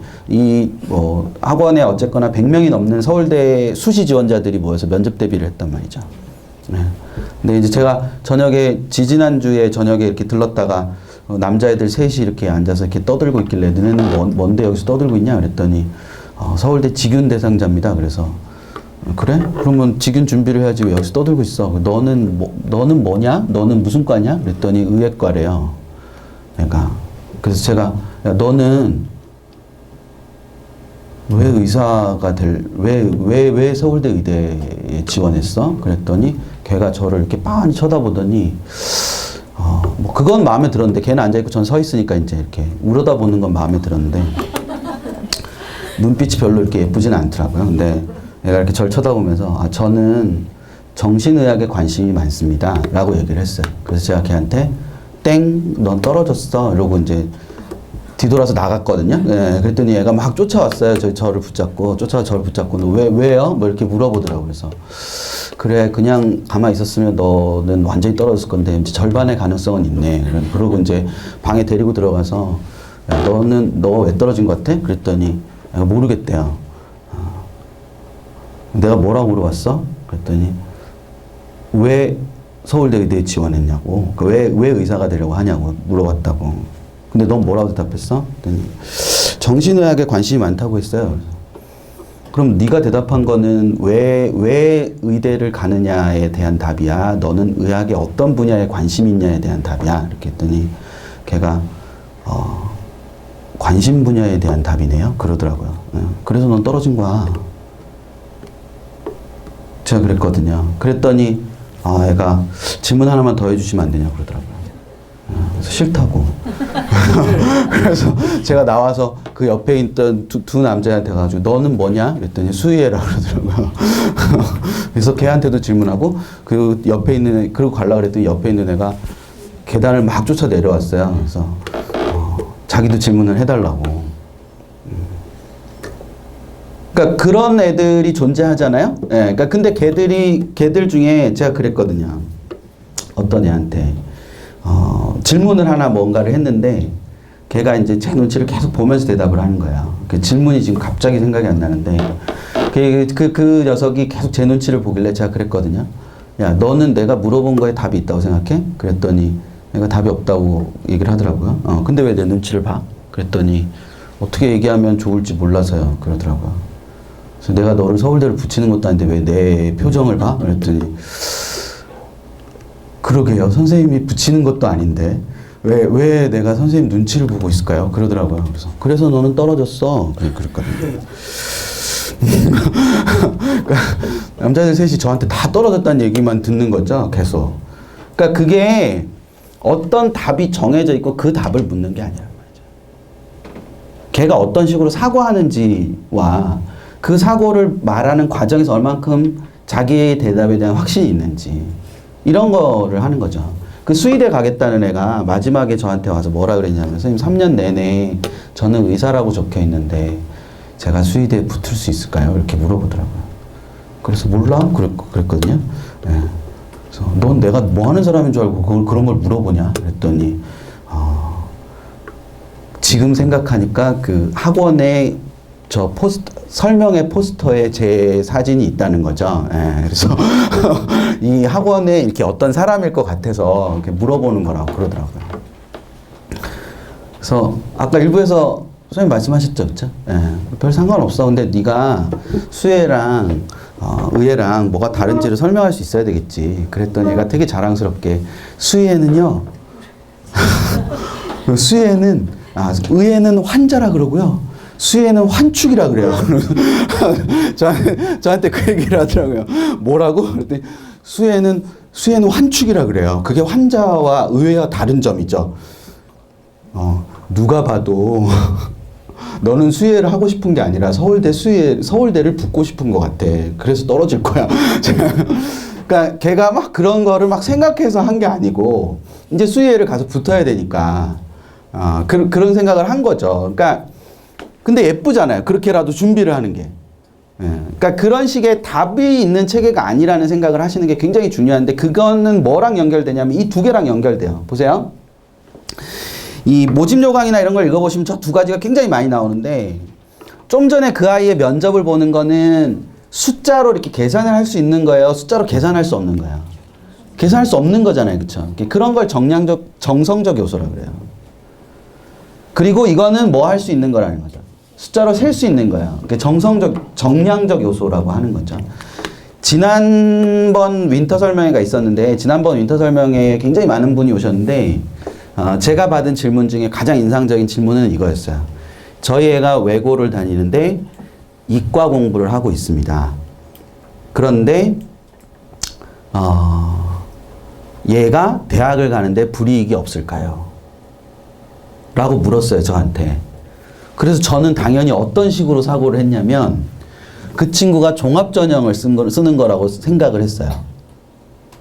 Speaker 1: 학원에 어쨌거나 100명이 넘는 서울대 수시 지원자들이 모여서 면접 대비를 했단 말이죠. 예. 근데 이제 제가 지지난주에 저녁에 이렇게 들렀다가, 남자애들 셋이 이렇게 앉아서 이렇게 떠들고 있길래, 너네는 뭔데 여기서 떠들고 있냐? 그랬더니, 서울대 직윤 대상자입니다. 그래서, 그래? 그러면 직윤 준비를 해야지 왜 여기서 떠들고 있어? 너는 뭐냐? 너는 무슨 과냐? 그랬더니 의예과래요. 그러니까 그래서 제가 야, 너는 왜 의사가 왜 서울대 의대에 지원했어? 그랬더니 걔가 저를 이렇게 빤히 쳐다보더니 뭐 그건 마음에 들었는데 걔는 앉아있고 전 서 있으니까 이제 이렇게 우러다보는 건 마음에 들었는데 눈빛이 별로 이렇게 예쁘진 않더라고요. 근데 얘가 이렇게 저를 쳐다보면서 저는 정신의학에 관심이 많습니다 라고 얘기를 했어요. 그래서 제가 걔한테 땡, 넌 떨어졌어 이러고 이제 뒤돌아서 나갔거든요. 예, 그랬더니 얘가 막 쫓아왔어요. 저를 붙잡고 너 왜요? 뭐 이렇게 물어보더라고요. 그래서 그래 그냥 가만히 있었으면 너는 완전히 떨어졌을 건데 이제 절반의 가능성은 있네. 그러고 이제 방에 데리고 들어가서 야, 너 왜 떨어진 것 같아? 그랬더니 얘가 모르겠대요. 내가 뭐라고 물어봤어? 그랬더니 왜 서울대 의대에 지원했냐고, 왜 의사가 되려고 하냐고 물어봤다고. 근데 넌 뭐라고 대답했어? 그랬더니 정신의학에 관심이 많다고 했어요. 그럼 네가 대답한 거는 왜 의대를 가느냐에 대한 답이야? 너는 의학의 어떤 분야에 관심이 있냐에 대한 답이야? 이렇게 했더니 걔가 관심 분야에 대한 답이네요. 그러더라고요. 그래서 넌 떨어진 거야. 제가 그랬거든요. 그랬더니 애가 질문 하나만 더 해주시면 안 되냐 그러더라고요. 그래서 싫다고. 그래서 제가 나와서 그 옆에 있던 두 남자한테 가가지고 너는 뭐냐? 그랬더니 수의해라 그러더라고요. 그래서 걔한테도 질문하고 그 옆에 있는 애, 그러고 가려고 그랬더니 옆에 있는 애가 계단을 막 쫓아 내려왔어요. 그래서 자기도 질문을 해달라고. 그러니까 그런 애들이 존재하잖아요. 예, 그러니까 근데 걔들 중에 제가 그랬거든요. 어떤 애한테 질문을 하나 뭔가를 했는데 걔가 이제 제 눈치를 계속 보면서 대답을 하는 거예요. 그 질문이 지금 갑자기 생각이 안 나는데 그 녀석이 계속 제 눈치를 보길래 제가 그랬거든요. 야, 너는 내가 물어본 거에 답이 있다고 생각해? 그랬더니 내가 답이 없다고 얘기를 하더라고요. 근데 왜 내 눈치를 봐? 그랬더니 어떻게 얘기하면 좋을지 몰라서요. 그러더라고요. 그래서 내가 너를 서울대를 붙이는 것도 아닌데 왜 내 표정을 봐? 그랬더니 그러게요. 선생님이 붙이는 것도 아닌데 왜 내가 선생님 눈치를 보고 있을까요? 그러더라고요. 그래서 너는 떨어졌어. 그랬거든요. 그러니까 남자들 셋이 저한테 다 떨어졌다는 얘기만 듣는 거죠. 계속. 그러니까 그게 어떤 답이 정해져 있고 그 답을 묻는 게 아니란 말이죠. 걔가 어떤 식으로 사고하는지와 그 사고를 말하는 과정에서 얼만큼 자기의 대답에 대한 확신이 있는지 이런 거를 하는 거죠. 그 수의대 가겠다는 애가 마지막에 저한테 와서 뭐라 그랬냐면 선생님 3년 내내 저는 의사라고 적혀 있는데 제가 수의대에 붙을 수 있을까요? 이렇게 물어보더라고요. 그래서 몰라? 그랬거든요. 네. 그래서 넌 내가 뭐 하는 사람인 줄 알고 그런 걸 물어보냐? 그랬더니 지금 생각하니까 그 학원에 설명회 포스터에 제 사진이 있다는 거죠. 예, 그래서 이 학원에 이렇게 어떤 사람일 것 같아서 이렇게 물어보는 거라고 그러더라고요. 그래서 아까 일부에서 선생님 말씀하셨죠, 그렇죠? 예, 별 상관없어. 근데 네가 수혜랑 의예랑 뭐가 다른지를 설명할 수 있어야 되겠지. 그랬더니 얘가 되게 자랑스럽게 수의에는요. 의예는 환자라 그러고요. 수혜는 환축이라 그래요. 저한테 그 얘기를 하더라고요. 뭐라고? 그랬더니 수혜는 환축이라 그래요. 그게 환자와 의회와 다른 점이죠. 누가 봐도 너는 수혜를 하고 싶은 게 아니라 서울대를 붙고 싶은 것 같아. 그래서 떨어질 거야. 그러니까 걔가 막 그런 거를 막 생각해서 한 게 아니고 이제 수혜를 가서 붙어야 되니까 그런 생각을 한 거죠. 그러니까 근데 예쁘잖아요. 그렇게라도 준비를 하는 게. 예. 그러니까 그런 식의 답이 있는 체계가 아니라는 생각을 하시는 게 굉장히 중요한데 그거는 뭐랑 연결되냐면 이 두 개랑 연결돼요. 보세요. 이 모집 요강이나 이런 걸 읽어보시면 저 두 가지가 굉장히 많이 나오는데 좀 전에 그 아이의 면접을 보는 거는 숫자로 이렇게 계산을 할 수 있는 거예요? 숫자로 계산할 수 없는 거예요? 계산할 수 없는 거잖아요. 그쵸? 그런 걸 정성적 요소라고 그래요. 그리고 이거는 뭐 할 수 있는 거라는 거죠. 숫자로 셀 수 있는 거예요. 정량적 요소라고 하는 거죠. 지난번 윈터 설명회가 있었는데 지난번 윈터 설명회에 굉장히 많은 분이 오셨는데 제가 받은 질문 중에 가장 인상적인 질문은 이거였어요. 저희 애가 외고를 다니는데 이과 공부를 하고 있습니다. 그런데 얘가 대학을 가는데 불이익이 없을까요? 라고 물었어요, 저한테. 그래서 저는 당연히 어떤 식으로 사고를 했냐면 그 친구가 종합전형을 쓰는 거라고 생각을 했어요.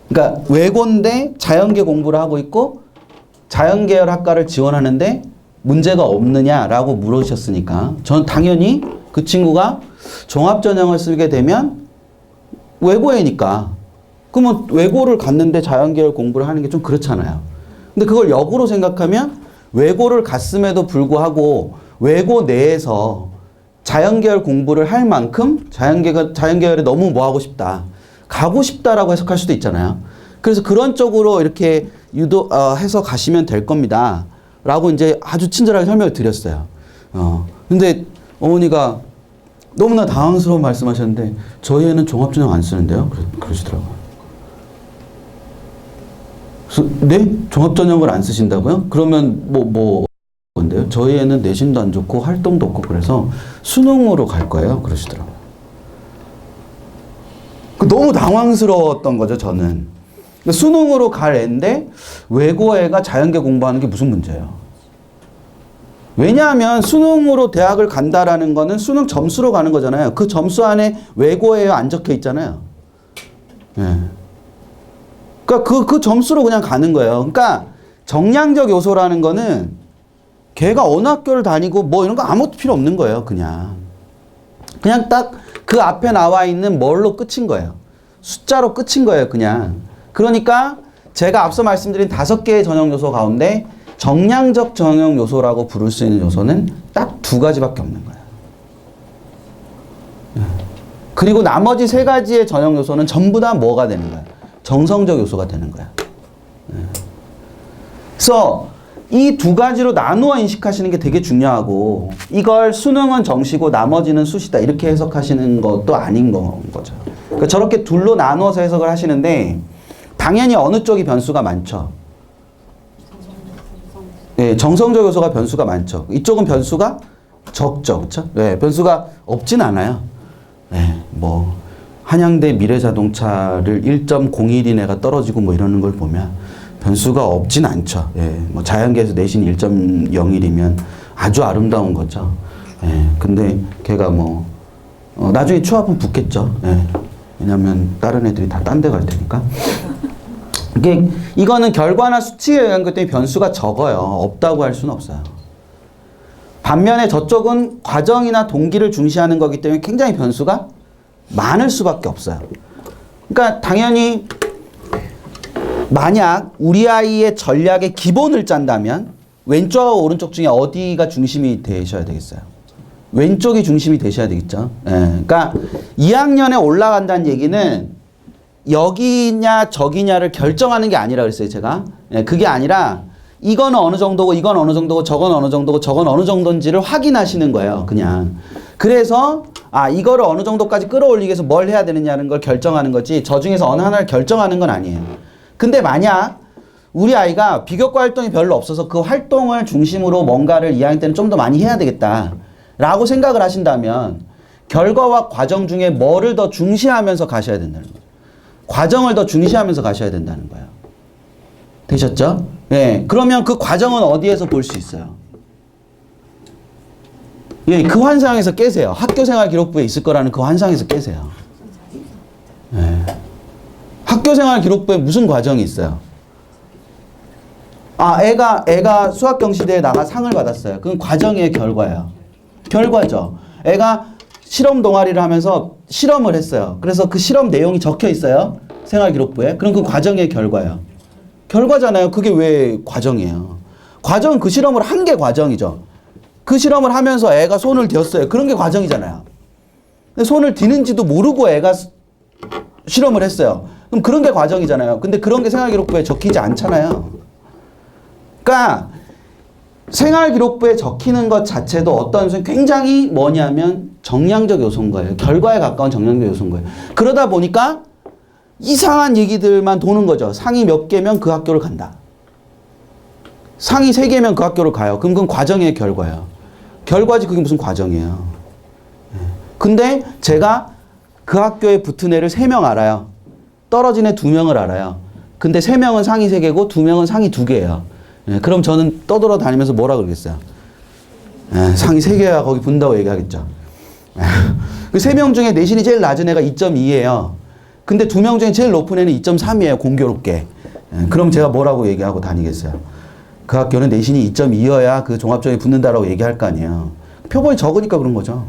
Speaker 1: 그러니까 외고인데 자연계 공부를 하고 있고 자연계열 학과를 지원하는데 문제가 없느냐라고 물으셨으니까 저는 당연히 그 친구가 종합전형을 쓰게 되면 외고애니까 그러면 외고를 갔는데 자연계열 공부를 하는 게 좀 그렇잖아요. 근데 그걸 역으로 생각하면 외고를 갔음에도 불구하고 외고 내에서 자연계열 공부를 할 만큼 자연계열에 너무 뭐 하고 싶다. 가고 싶다라고 해석할 수도 있잖아요. 그래서 그런 쪽으로 이렇게 해서 가시면 될 겁니다. 라고 이제 아주 친절하게 설명을 드렸어요. 근데 어머니가 너무나 당황스러운 말씀하셨는데 저희 애는 종합전형 안 쓰는데요? 그러시더라고요. 네? 종합전형을 안 쓰신다고요? 그러면 뭐 건데요? 저희 애는 내신도 안 좋고 활동도 없고 그래서 수능으로 갈 거예요. 그러시더라고요. 너무 당황스러웠던 거죠, 저는. 수능으로 갈 애인데 외고 애가 자연계 공부하는 게 무슨 문제예요? 왜냐하면 수능으로 대학을 간다라는 거는 수능 점수로 가는 거잖아요. 그 점수 안에 외고에 안 적혀 있잖아요. 예. 그러니까 그 점수로 그냥 가는 거예요. 그러니까 정량적 요소라는 거는 걔가 어느 학교를 다니고 뭐 이런 거 아무것도 필요 없는 거예요. 그냥 딱 그 앞에 나와 있는 뭘로 끝인 거예요. 숫자로 끝인 거예요. 그냥. 그러니까 제가 앞서 말씀드린 5개의 전형 요소 가운데 정량적 전형 요소라고 부를 수 있는 요소는 딱 2가지밖에 없는 거예요. 그리고 나머지 3가지의 전형 요소는 전부 다 뭐가 되는 거예요? 정성적 요소가 되는 거예요. 그래서 이 2가지로 나누어 인식하시는 게 되게 중요하고 이걸 수능은 정시고 나머지는 수시다 이렇게 해석하시는 것도 아닌 거죠. 그러니까 저렇게 둘로 나누어서 해석을 하시는데 당연히 어느 쪽이 변수가 많죠. 네, 정성적 요소가 변수가 많죠. 이쪽은 변수가 적죠. 그렇죠? 네, 변수가 없진 않아요. 네, 뭐 한양대 미래자동차를 1.01인 애가 떨어지고 뭐 이러는 걸 보면 변수가 없진 않죠. 예, 뭐 자연계에서 내신 1.01이면 아주 아름다운 거죠. 예, 근데 걔가 뭐 나중에 취업은 붙겠죠. 예, 왜냐면 다른 애들이 다 딴 데 갈 테니까. 이거는 결과나 수치에 의한 것 때문에 변수가 적어요. 없다고 할 수는 없어요. 반면에 저쪽은 과정이나 동기를 중시하는 거기 때문에 굉장히 변수가 많을 수밖에 없어요. 그러니까 당연히 만약 우리 아이의 전략의 기본을 짠다면 왼쪽과 오른쪽 중에 어디가 중심이 되셔야 되겠어요? 왼쪽이 중심이 되셔야 되겠죠. 예, 그러니까 2학년에 올라간다는 얘기는 여기냐 저기냐를 결정하는 게 아니라 그랬어요, 제가. 예, 그게 아니라 이건 어느 정도고 이건 어느 정도고 저건 어느 정도고 저건 어느 정도인지를 확인하시는 거예요, 그냥. 그래서 이거를 어느 정도까지 끌어올리기 위해서 뭘 해야 되느냐는 걸 결정하는 거지 저 중에서 어느 하나를 결정하는 건 아니에요. 근데 만약 우리 아이가 비교과 활동이 별로 없어서 그 활동을 중심으로 뭔가를 2학년 때는 좀 더 많이 해야 되겠다 라고 생각을 하신다면 결과와 과정 중에 뭐를 더 중시하면서 가셔야 된다는 거예요. 과정을 더 중시하면서 가셔야 된다는 거예요. 되셨죠? 예. 그러면 그 과정은 어디에서 볼 수 있어요? 예, 그 환상에서 깨세요. 학교생활 기록부에 있을 거라는 그 환상에서 깨세요. 예. 학교생활 기록부에 무슨 과정이 있어요? 애가 수학경시대에 나가 상을 받았어요. 그건 과정의 결과예요. 결과죠. 애가 실험 동아리를 하면서 실험을 했어요. 그래서 그 실험 내용이 적혀 있어요. 생활기록부에. 그럼 그 과정의 결과예요. 결과잖아요. 그게 왜 과정이에요? 과정은 그 실험을 한 게 과정이죠. 그 실험을 하면서 애가 손을 대었어요. 그런 게 과정이잖아요. 근데 손을 디는지도 모르고 애가 실험을 했어요. 그럼 그런 게 과정이잖아요. 근데 그런 게 생활기록부에 적히지 않잖아요. 그러니까 생활기록부에 적히는 것 자체도 어떤 굉장히 뭐냐면 정량적 요소인 거예요. 결과에 가까운 정량적 요소인 거예요. 그러다 보니까 이상한 얘기들만 도는 거죠. 상이 몇 개면 그 학교를 간다. 상이 3개면 그 학교를 가요. 그럼 그건 과정의 결과예요. 결과지 그게 무슨 과정이에요. 근데 제가 그 학교에 붙은 애를 3명 알아요. 떨어진 애 2명을 알아요. 근데 3명은 상이 3개고 2명은 상이 2개예요. 그럼 저는 떠돌아 다니면서 뭐라 그러겠어요? 상이 3개야 거기 붙는다고 얘기하겠죠. 그 3명 중에 내신이 제일 낮은 애가 2.2예요. 근데 2명 중에 제일 높은 애는 2.3이에요. 공교롭게. 그럼 제가 뭐라고 얘기하고 다니겠어요? 그 학교는 내신이 2.2여야 그 종합전에 붙는다라고 얘기할 거 아니에요. 표본이 적으니까 그런 거죠.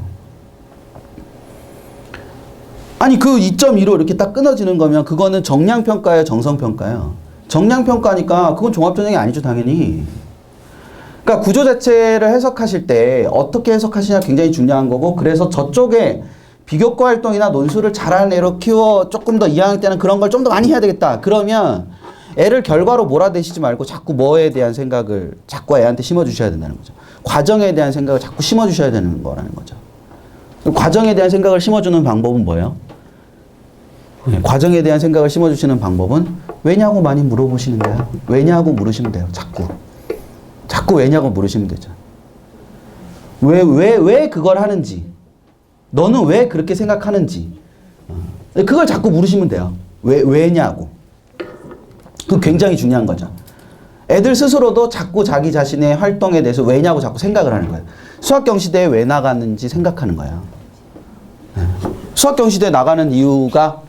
Speaker 1: 아니 그 2.2로 이렇게 딱 끊어지는 거면 그거는 정량평가예요, 정성평가예요? 정량평가니까 그건 종합전형이 아니죠, 당연히. 그러니까 구조 자체를 해석하실 때 어떻게 해석하시냐 굉장히 중요한 거고, 그래서 저쪽에 비교과 활동이나 논술을 잘하는 애로 키워 조금 더 2학년 때는 그런 걸 좀 더 많이 해야 되겠다. 그러면 애를 결과로 몰아대시지 말고 자꾸 뭐에 대한 생각을 자꾸 애한테 심어주셔야 된다는 거죠. 과정에 대한 생각을 자꾸 심어주셔야 되는 거라는 거죠. 과정에 대한 생각을 심어주는 방법은 뭐예요? 과정에 대한 생각을 심어주시는 방법은 왜냐고 많이 물어보시는 거예요. 왜냐고 물으시면 돼요. 자꾸 왜냐고 물으시면 되죠. 왜 그걸 하는지, 너는 왜 그렇게 생각하는지, 그걸 자꾸 물으시면 돼요. 왜냐고. 그 굉장히 중요한 거죠. 애들 스스로도 자꾸 자기 자신의 활동에 대해서 왜냐고 자꾸 생각을 하는 거예요. 수학경시대에 왜 나갔는지 생각하는 거예요. 수학경시대에 나가는 이유가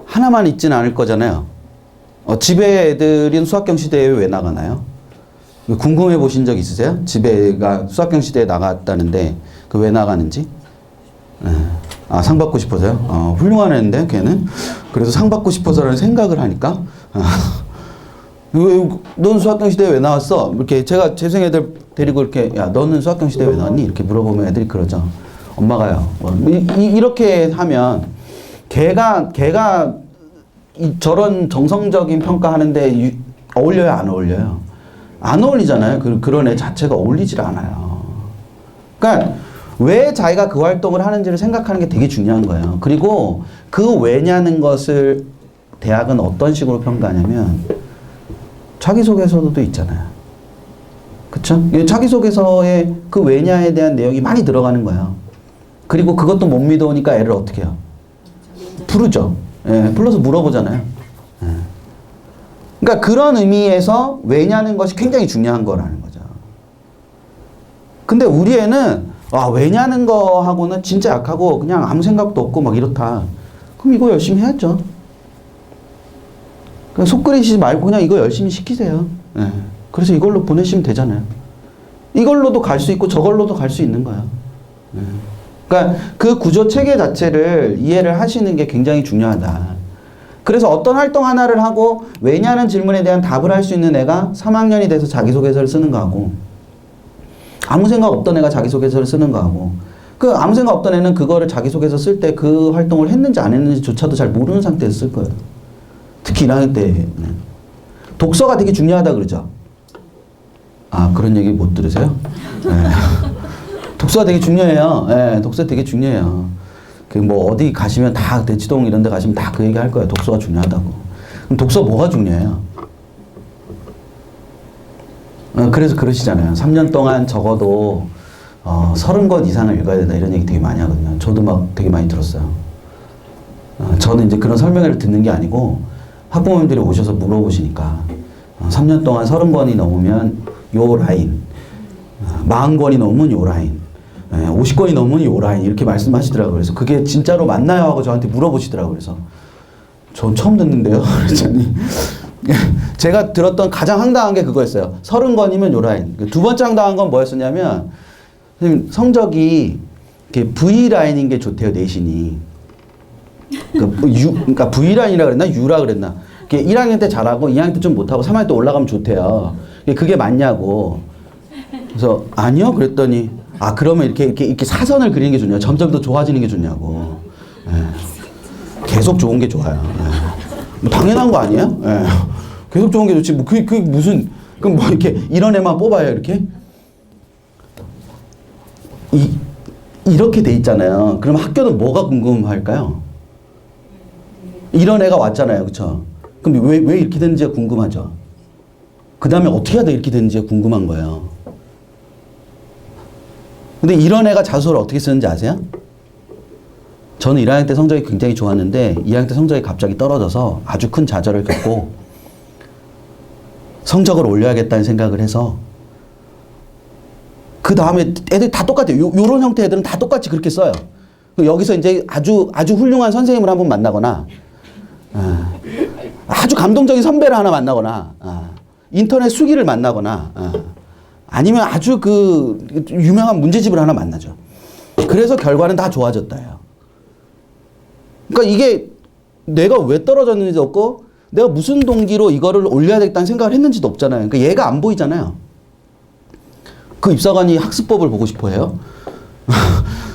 Speaker 1: 하나만 있지는 않을 거잖아요. 집에 애들은 수학경시대에 왜 나가나요? 궁금해 보신 적 있으세요? 집에가 수학경시대에 나갔다는데 그 왜 나가는지? 상 받고 싶어서요? 훌륭한 애인데 걔는? 그래서 상 받고 싶어서라는 생각을 하니까 넌 수학경시대에 왜 나왔어? 이렇게 제가 재생 애들 데리고 이렇게 야 너는 수학경시대에 왜 나왔니? 이렇게 물어보면 애들이 그러죠. 엄마가요. 이렇게 하면 걔가 저런 정성적인 평가하는데 어울려요, 안 어울려요? 안 어울리잖아요. 그런 애 자체가 어울리질 않아요. 그러니까 왜 자기가 그 활동을 하는지를 생각하는 게 되게 중요한 거예요. 그리고 그 왜냐는 것을 대학은 어떤 식으로 평가하냐면 자기소개서도 있잖아요. 그쵸? 자기소개서에 그 왜냐에 대한 내용이 많이 들어가는 거예요. 그리고 그것도 못 믿어오니까 애를 어떻게 해요? 부르죠. 불러서 물어보잖아요. 그러니까 그런 의미에서 왜냐는 것이 굉장히 중요한 거라는 거죠. 근데 우리 애는 왜냐는 거하고는 진짜 약하고 그냥 아무 생각도 없고 막 이렇다. 그럼 이거 열심히 해야죠. 그냥 속 끓이시지 말고 그냥 이거 열심히 시키세요. 그래서 이걸로 보내시면 되잖아요. 이걸로도 갈 수 있고 저걸로도 갈 수 있는 거예요. 그러니까 그 구조 체계 자체를 이해를 하시는 게 굉장히 중요하다. 그래서 어떤 활동 하나를 하고 왜냐는 질문에 대한 답을 할 수 있는 애가 3학년이 돼서 자기소개서를 쓰는 거하고, 아무 생각 없던 애가 자기소개서를 쓰는 거하고, 그 아무 생각 없던 애는 그거를 자기소개서 쓸 때 그 활동을 했는지 안 했는지조차도 잘 모르는 상태에서 쓸 거예요. 특히 1학년 때는. 독서가 되게 중요하다 그러죠. 그런 얘기 못 들으세요? 독서가 되게 중요해요. 독서 되게 중요해요. 뭐 어디 가시면 다 대치동 이런 데 가시면 다 그 얘기 할 거예요. 독서가 중요하다고. 그럼 독서 뭐가 중요해요? 그래서 그러시잖아요. 3년 동안 적어도 30권 이상을 읽어야 된다 이런 얘기 되게 많이 하거든요. 저도 막 되게 많이 들었어요. 저는 이제 그런 설명회를 듣는 게 아니고 학부모님들이 오셔서 물어보시니까 3년 동안 30권이 넘으면 요 라인, 40권이 넘으면 요 라인, 50권이 넘으면 요 라인 이렇게 말씀하시더라고요. 그래서 그게 진짜로 맞나요? 하고 저한테 물어보시더라고요. 그래서 전 처음 듣는데요. 그랬더니 제가 들었던 가장 황당한 게 그거였어요. 30권이면 요 라인. 두 번째 황당한 건 뭐였었냐면 선생님 성적이 V 라인인 게 좋대요, 내신이. 그러니까 V 라인이라 그랬나 U라 그랬나. 1학년 때 잘하고 2학년 때 좀 못하고 3학년 때 올라가면 좋대요. 그게 맞냐고. 그래서 아니요 그랬더니 그러면 이렇게 사선을 그리는 게 좋냐, 점점 더 좋아지는 게 좋냐고. 계속 좋은 게 좋아요. 뭐 당연한 거 아니에요? 계속 좋은 게 좋지. 뭐 그게 무슨 그럼 뭐 이렇게 이런 애만 뽑아요 이렇게? 이렇게 돼 있잖아요. 그럼 학교는 뭐가 궁금할까요? 이런 애가 왔잖아요, 그렇죠? 그럼 왜 이렇게 되는지가 궁금하죠. 그 다음에 어떻게 하다 이렇게 되는지가 궁금한 거예요. 근데 이런 애가 자소서를 어떻게 쓰는지 아세요? 저는 1학년 때 성적이 굉장히 좋았는데 2학년 때 성적이 갑자기 떨어져서 아주 큰 좌절을 겪고 성적을 올려야겠다는 생각을 해서 그 다음에 애들 다 똑같아요. 요런 형태 애들은 다 똑같이 그렇게 써요. 여기서 이제 아주 훌륭한 선생님을 한번 만나거나 아주 감동적인 선배를 하나 만나거나 인터넷 수기를 만나거나 아니면 아주 유명한 문제집을 하나 만나죠. 그래서 결과는 다 좋아졌다요. 그러니까 이게 내가 왜 떨어졌는지도 없고 내가 무슨 동기로 이거를 올려야 되겠다는 생각을 했는지도 없잖아요. 그러니까 얘가 안 보이잖아요. 그 입사관이 학습법을 보고 싶어 해요.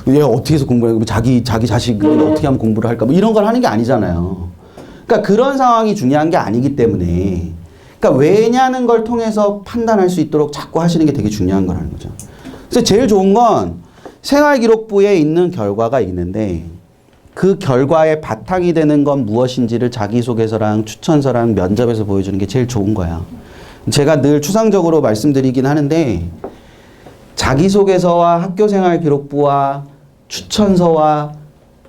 Speaker 1: 얘가 어떻게 해서 공부를 해? 자기 자식을 어떻게 하면 공부를 할까? 뭐 이런 걸 하는 게 아니잖아요. 그러니까 그런 상황이 중요한 게 아니기 때문에 그러니까 왜냐는 걸 통해서 판단할 수 있도록 자꾸 하시는 게 되게 중요한 거라는 거죠. 그래서 제일 좋은 건 생활기록부에 있는 결과가 있는데 그 결과의 바탕이 되는 건 무엇인지를 자기소개서랑 추천서랑 면접에서 보여주는 게 제일 좋은 거야. 제가 늘 추상적으로 말씀드리긴 하는데 자기소개서와 학교생활기록부와 추천서와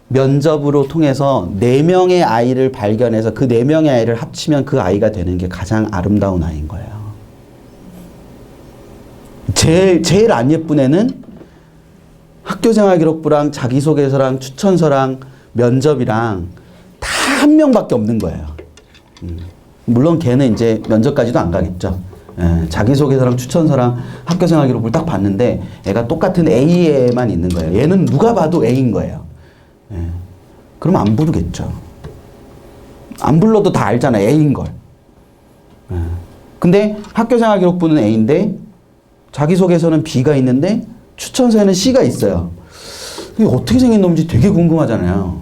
Speaker 1: 면접으로 통해서 4명의 아이를 발견해서 그 4명의 아이를 합치면 그 아이가 되는 게 가장 아름다운 아이인 거예요. 제일 안 예쁜 애는 학교생활기록부랑 자기소개서랑 추천서랑 면접이랑 다 한 명밖에 없는 거예요. 물론 걔는 이제 면접까지도 안 가겠죠. 자기소개서랑 추천서랑 학교생활기록부를 딱 봤는데 애가 똑같은 A에만 있는 거예요. 얘는 누가 봐도 A인 거예요. 그럼 안 부르겠죠. 안 불러도 다 알잖아요. A인 걸. 근데 학교생활기록부는 A인데 자기소개서는 B가 있는데 추천서에는 C가 있어요. 이게 어떻게 생긴 놈인지 되게 궁금하잖아요.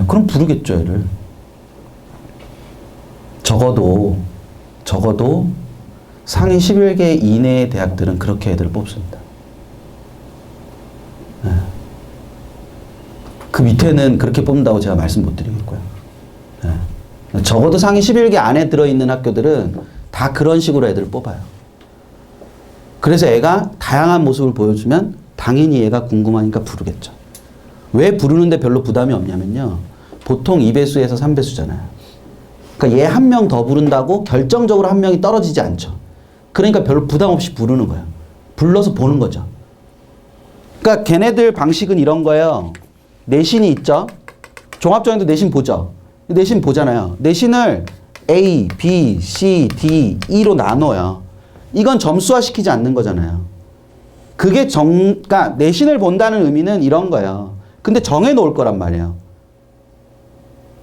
Speaker 1: 그럼 부르겠죠, 얘를. 적어도 상위 11개 이내의 대학들은 그렇게 애들을 뽑습니다. 그 밑에는 그렇게 뽑는다고 제가 말씀 못 드리겠고요. 적어도 상위 11개 안에 들어있는 학교들은 다 그런 식으로 애들을 뽑아요. 그래서 애가 다양한 모습을 보여주면 당연히 얘가 궁금하니까 부르겠죠. 왜 부르는데 별로 부담이 없냐면요. 보통 2배수에서 3배수잖아요. 그러니까 얘 한 명 더 부른다고 결정적으로 한 명이 떨어지지 않죠. 그러니까 별로 부담 없이 부르는 거예요. 불러서 보는 거죠. 그러니까 걔네들 방식은 이런 거예요. 내신이 있죠. 종합전형도 내신 보죠. 내신 보잖아요. 내신을 A, B, C, D, E로 나눠요. 이건 점수화 시키지 않는 거잖아요. 그게 그러니까 내신을 본다는 의미는 이런 거예요. 근데 정해 놓을 거란 말이에요.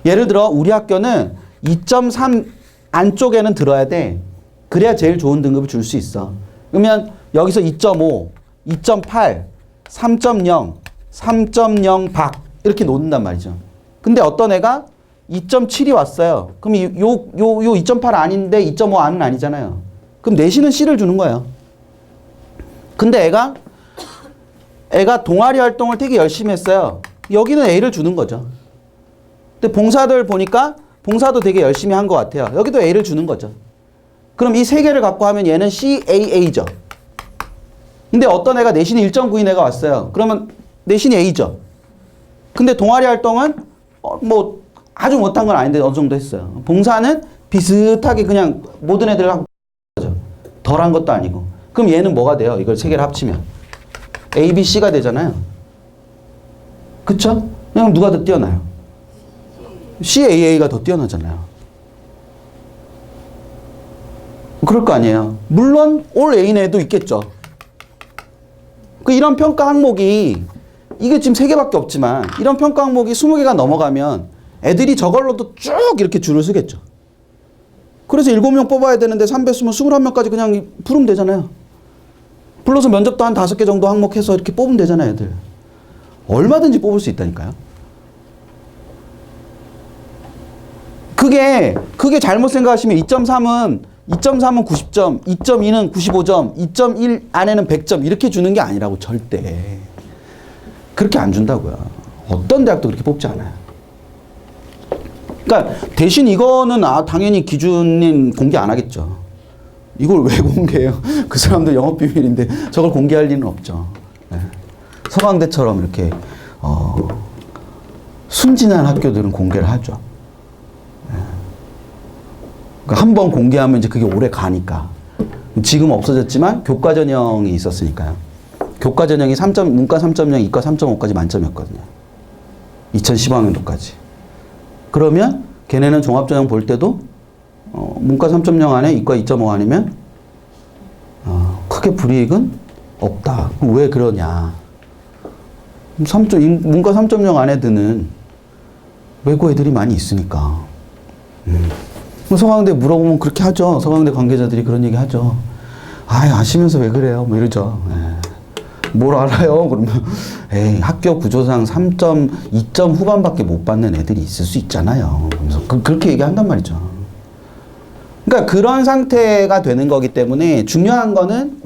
Speaker 1: 예를 들어 우리 학교는 2.3 안쪽에는 들어야 돼. 그래야 제일 좋은 등급을 줄 수 있어. 그러면 여기서 2.5, 2.8, 3.0, 3.0 박 이렇게 놓는단 말이죠. 근데 어떤 애가 2.7이 왔어요. 그럼 요 2.8 아닌데 2.5 안은 아니잖아요. 그럼 내신은 C를 주는 거예요. 근데 애가 동아리 활동을 되게 열심히 했어요. 여기는 A를 주는 거죠. 근데 봉사들 보니까 봉사도 되게 열심히 한 것 같아요. 여기도 A를 주는 거죠. 그럼 이 세 개를 갖고 하면 얘는 CAA죠. 근데 어떤 애가 내신이 1.9인 애가 왔어요. 그러면 내신이 A죠. 근데 동아리 활동은 뭐 아주 못한 건 아닌데 어느 정도 했어요. 봉사는 비슷하게 그냥 모든 애들하고 덜한 것도 아니고. 그럼 얘는 뭐가 돼요? 이걸 세 개를 합치면 A, B, C가 되잖아요. 그쵸? 그럼 누가 더 뛰어나요? CAA가 더 뛰어나잖아요. 그럴 거 아니에요. 물론 올 A인 애도 있겠죠. 이런 평가 항목이 이게 지금 3개밖에 없지만 이런 평가 항목이 20개가 넘어가면 애들이 저걸로도 쭉 이렇게 줄을 서겠죠. 그래서 7명 뽑아야 되는데 3배 쓰면 21명까지 그냥 부르면 되잖아요. 불러서 면접도 한 5개 정도 항목해서 이렇게 뽑으면 되잖아요, 애들. 얼마든지 뽑을 수 있다니까요. 그게 잘못 생각하시면 2.3은 90점, 2.2는 95점, 2.1 안에는 100점 이렇게 주는 게 아니라고 절대. 그렇게 안 준다고요. 어떤 대학도 그렇게 뽑지 않아요. 그러니까 대신 이거는 당연히 기준인 공개 안 하겠죠. 이걸 왜 공개해요? 그 사람들 영업비밀인데 저걸 공개할 리는 없죠. 네. 서강대처럼 이렇게 순진한 학교들은 공개를 하죠. 네. 그러니까 한 번 공개하면 이제 그게 오래 가니까. 지금 없어졌지만 교과 전형이 있었으니까요. 교과 전형이 문과 3.0, 이과 3.5까지 만점이었거든요. 2015학년도까지. 그러면 걔네는 종합전형 볼 때도 문과 3.0 안에 이과 2.5 아니면 크게 불이익은 없다. 왜 그러냐. 문과 3.0 안에 드는 외고 애들이 많이 있으니까. 서강대 물어보면 그렇게 하죠. 서강대 관계자들이 그런 얘기 하죠. 아시면서 왜 그래요? 뭐 이러죠. 뭘 알아요? 그러면 에이, 학교 구조상 2점 후반밖에 못 받는 애들이 있을 수 있잖아요. 그래서 그렇게 얘기한단 말이죠. 그러니까 그런 상태가 되는 거기 때문에 중요한 거는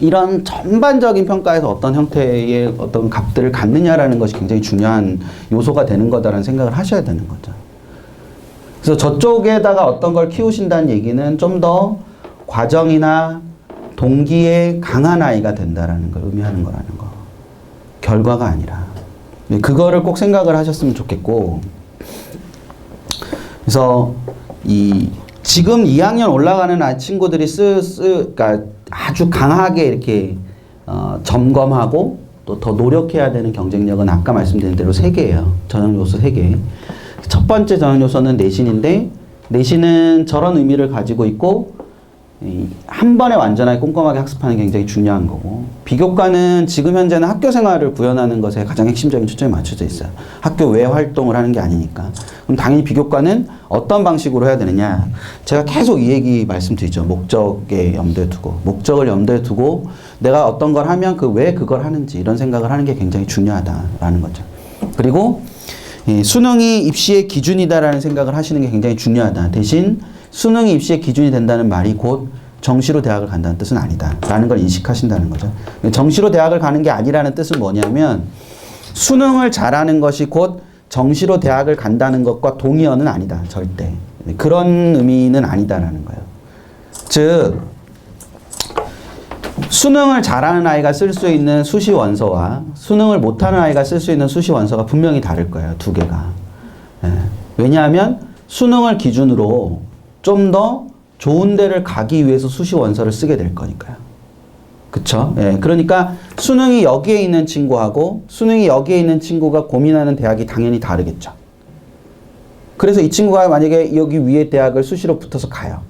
Speaker 1: 이런 전반적인 평가에서 어떤 형태의 어떤 값들을 갖느냐라는 것이 굉장히 중요한 요소가 되는 거다라는 생각을 하셔야 되는 거죠. 그래서 저쪽에다가 어떤 걸 키우신다는 얘기는 좀 더 과정이나 동기에 강한 아이가 된다라는 걸 의미하는 거라는 거. 결과가 아니라. 그거를 꼭 생각을 하셨으면 좋겠고. 그래서 지금 2학년 올라가는 친구들이 그러니까 아주 강하게 이렇게 점검하고 또 더 노력해야 되는 경쟁력은 아까 말씀드린 대로 3개예요. 전형 요소 3개. 첫 번째 전형 요소는 내신인데 내신은 저런 의미를 가지고 있고 한 번에 완전하게 꼼꼼하게 학습하는 게 굉장히 중요한 거고, 비교과는 지금 현재는 학교 생활을 구현하는 것에 가장 핵심적인 초점이 맞춰져 있어요. 학교 외 활동을 하는 게 아니니까. 그럼 당연히 비교과는 어떤 방식으로 해야 되느냐. 제가 계속 이 얘기 말씀드리죠. 목적에 염두에 두고, 목적을 염두에 두고 내가 어떤 걸 하면 왜 그걸 하는지 이런 생각을 하는 게 굉장히 중요하다라는 거죠. 그리고 수능이 입시의 기준이다라는 생각을 하시는 게 굉장히 중요하다. 대신 수능이 입시의 기준이 된다는 말이 곧 정시로 대학을 간다는 뜻은 아니다라는 걸 인식하신다는 거죠. 정시로 대학을 가는 게 아니라는 뜻은 뭐냐면 수능을 잘하는 것이 곧 정시로 대학을 간다는 것과 동의어는 아니다. 절대. 그런 의미는 아니다라는 거예요. 즉 수능을 잘하는 아이가 쓸 수 있는 수시 원서와 수능을 못하는 아이가 쓸 수 있는 수시 원서가 분명히 다를 거예요. 2개가. 왜냐하면 수능을 기준으로 좀 더 좋은 데를 가기 위해서 수시 원서를 쓰게 될 거니까요. 그쵸? 그러니까 수능이 여기에 있는 친구하고 수능이 여기에 있는 친구가 고민하는 대학이 당연히 다르겠죠. 그래서 이 친구가 만약에 여기 위에 대학을 수시로 붙어서 가요.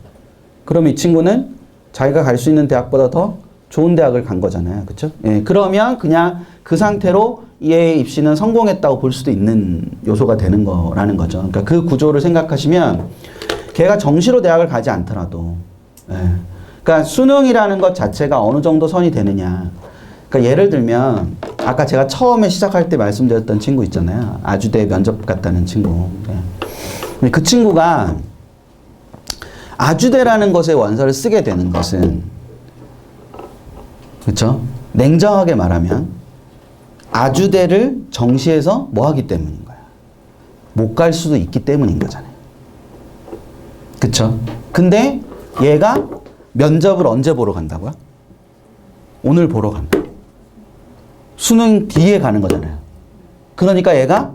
Speaker 1: 그러면 이 친구는 자기가 갈 수 있는 대학보다 더 좋은 대학을 간 거잖아요. 그쵸? 그러면 그냥 그 상태로 얘의 입시는 성공했다고 볼 수도 있는 요소가 되는 거라는 거죠. 그러니까 그 구조를 생각하시면 걔가 정시로 대학을 가지 않더라도, 그러니까 수능이라는 것 자체가 어느 정도 선이 되느냐. 그러니까 예를 들면 아까 제가 처음에 시작할 때 말씀드렸던 친구 있잖아요. 아주대 면접 갔다는 친구. 그 친구가 아주대라는 것의 원서를 쓰게 되는 것은, 그렇죠? 냉정하게 말하면 아주대를 정시에서 뭐 하기 때문인 거야. 못 갈 수도 있기 때문인 거잖아요. 그쵸? 근데 얘가 면접을 언제 보러 간다고요? 오늘 보러 간다. 수능 뒤에 가는 거잖아요. 그러니까 얘가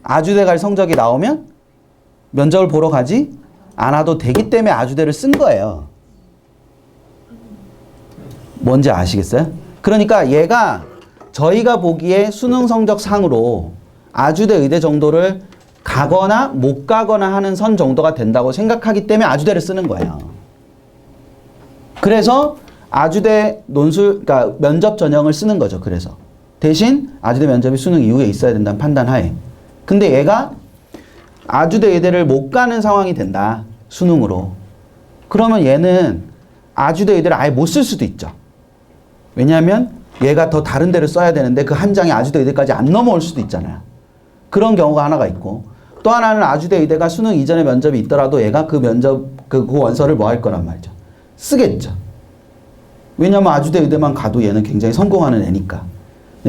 Speaker 1: 아주대 갈 성적이 나오면 면접을 보러 가지 않아도 되기 때문에 아주대를 쓴 거예요. 뭔지 아시겠어요? 그러니까 얘가 저희가 보기에 수능 성적 상으로 아주대 의대 정도를 가거나 못 가거나 하는 선 정도가 된다고 생각하기 때문에 아주대를 쓰는 거예요. 그래서 아주대 그러니까 면접 전형을 쓰는 거죠. 그래서 대신 아주대 면접이 수능 이후에 있어야 된다는 판단하에. 근데 얘가 아주대 의대를 못 가는 상황이 된다. 수능으로. 그러면 얘는 아주대 의대를 아예 못 쓸 수도 있죠. 왜냐하면 얘가 더 다른 데를 써야 되는데 그 한 장이 아주대 의대까지 안 넘어올 수도 있잖아요. 그런 경우가 하나가 있고, 또 하나는 아주대 의대가 수능 이전에 면접이 있더라도 얘가 그 면접 그 원서를 뭐 할 거란 말이죠. 쓰겠죠. 왜냐하면 아주대 의대만 가도 얘는 굉장히 성공하는 애니까.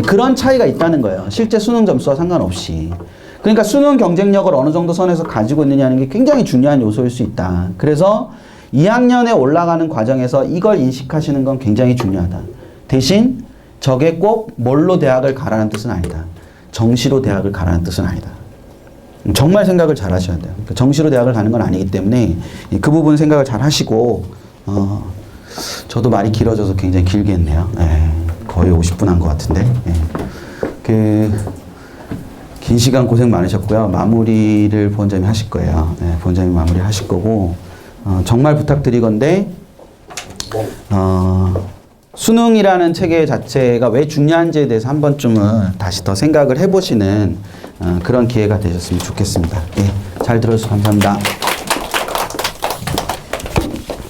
Speaker 1: 그런 차이가 있다는 거예요. 실제 수능 점수와 상관없이. 그러니까 수능 경쟁력을 어느 정도 선에서 가지고 있느냐는 게 굉장히 중요한 요소일 수 있다. 그래서 2학년에 올라가는 과정에서 이걸 인식하시는 건 굉장히 중요하다. 대신 저게 꼭 뭘로 대학을 가라는 뜻은 아니다. 정시로 대학을 가라는 뜻은 아니다. 정말 생각을 잘 하셔야 돼요. 정시로 대학을 가는 건 아니기 때문에 그 부분 생각을 잘 하시고, 저도 말이 길어져서 굉장히 길게 했네요. 거의 50분 한 것 같은데. 긴 시간 고생 많으셨고요. 마무리를 본점이 하실 거예요. 본점이 마무리 하실 거고, 정말 부탁드리건데, 수능이라는 체계 자체가 왜 중요한지에 대해서 한 번쯤은 다시 더 생각을 해보시는 그런 기회가 되셨으면 좋겠습니다. 잘 들어주셔서 감사합니다.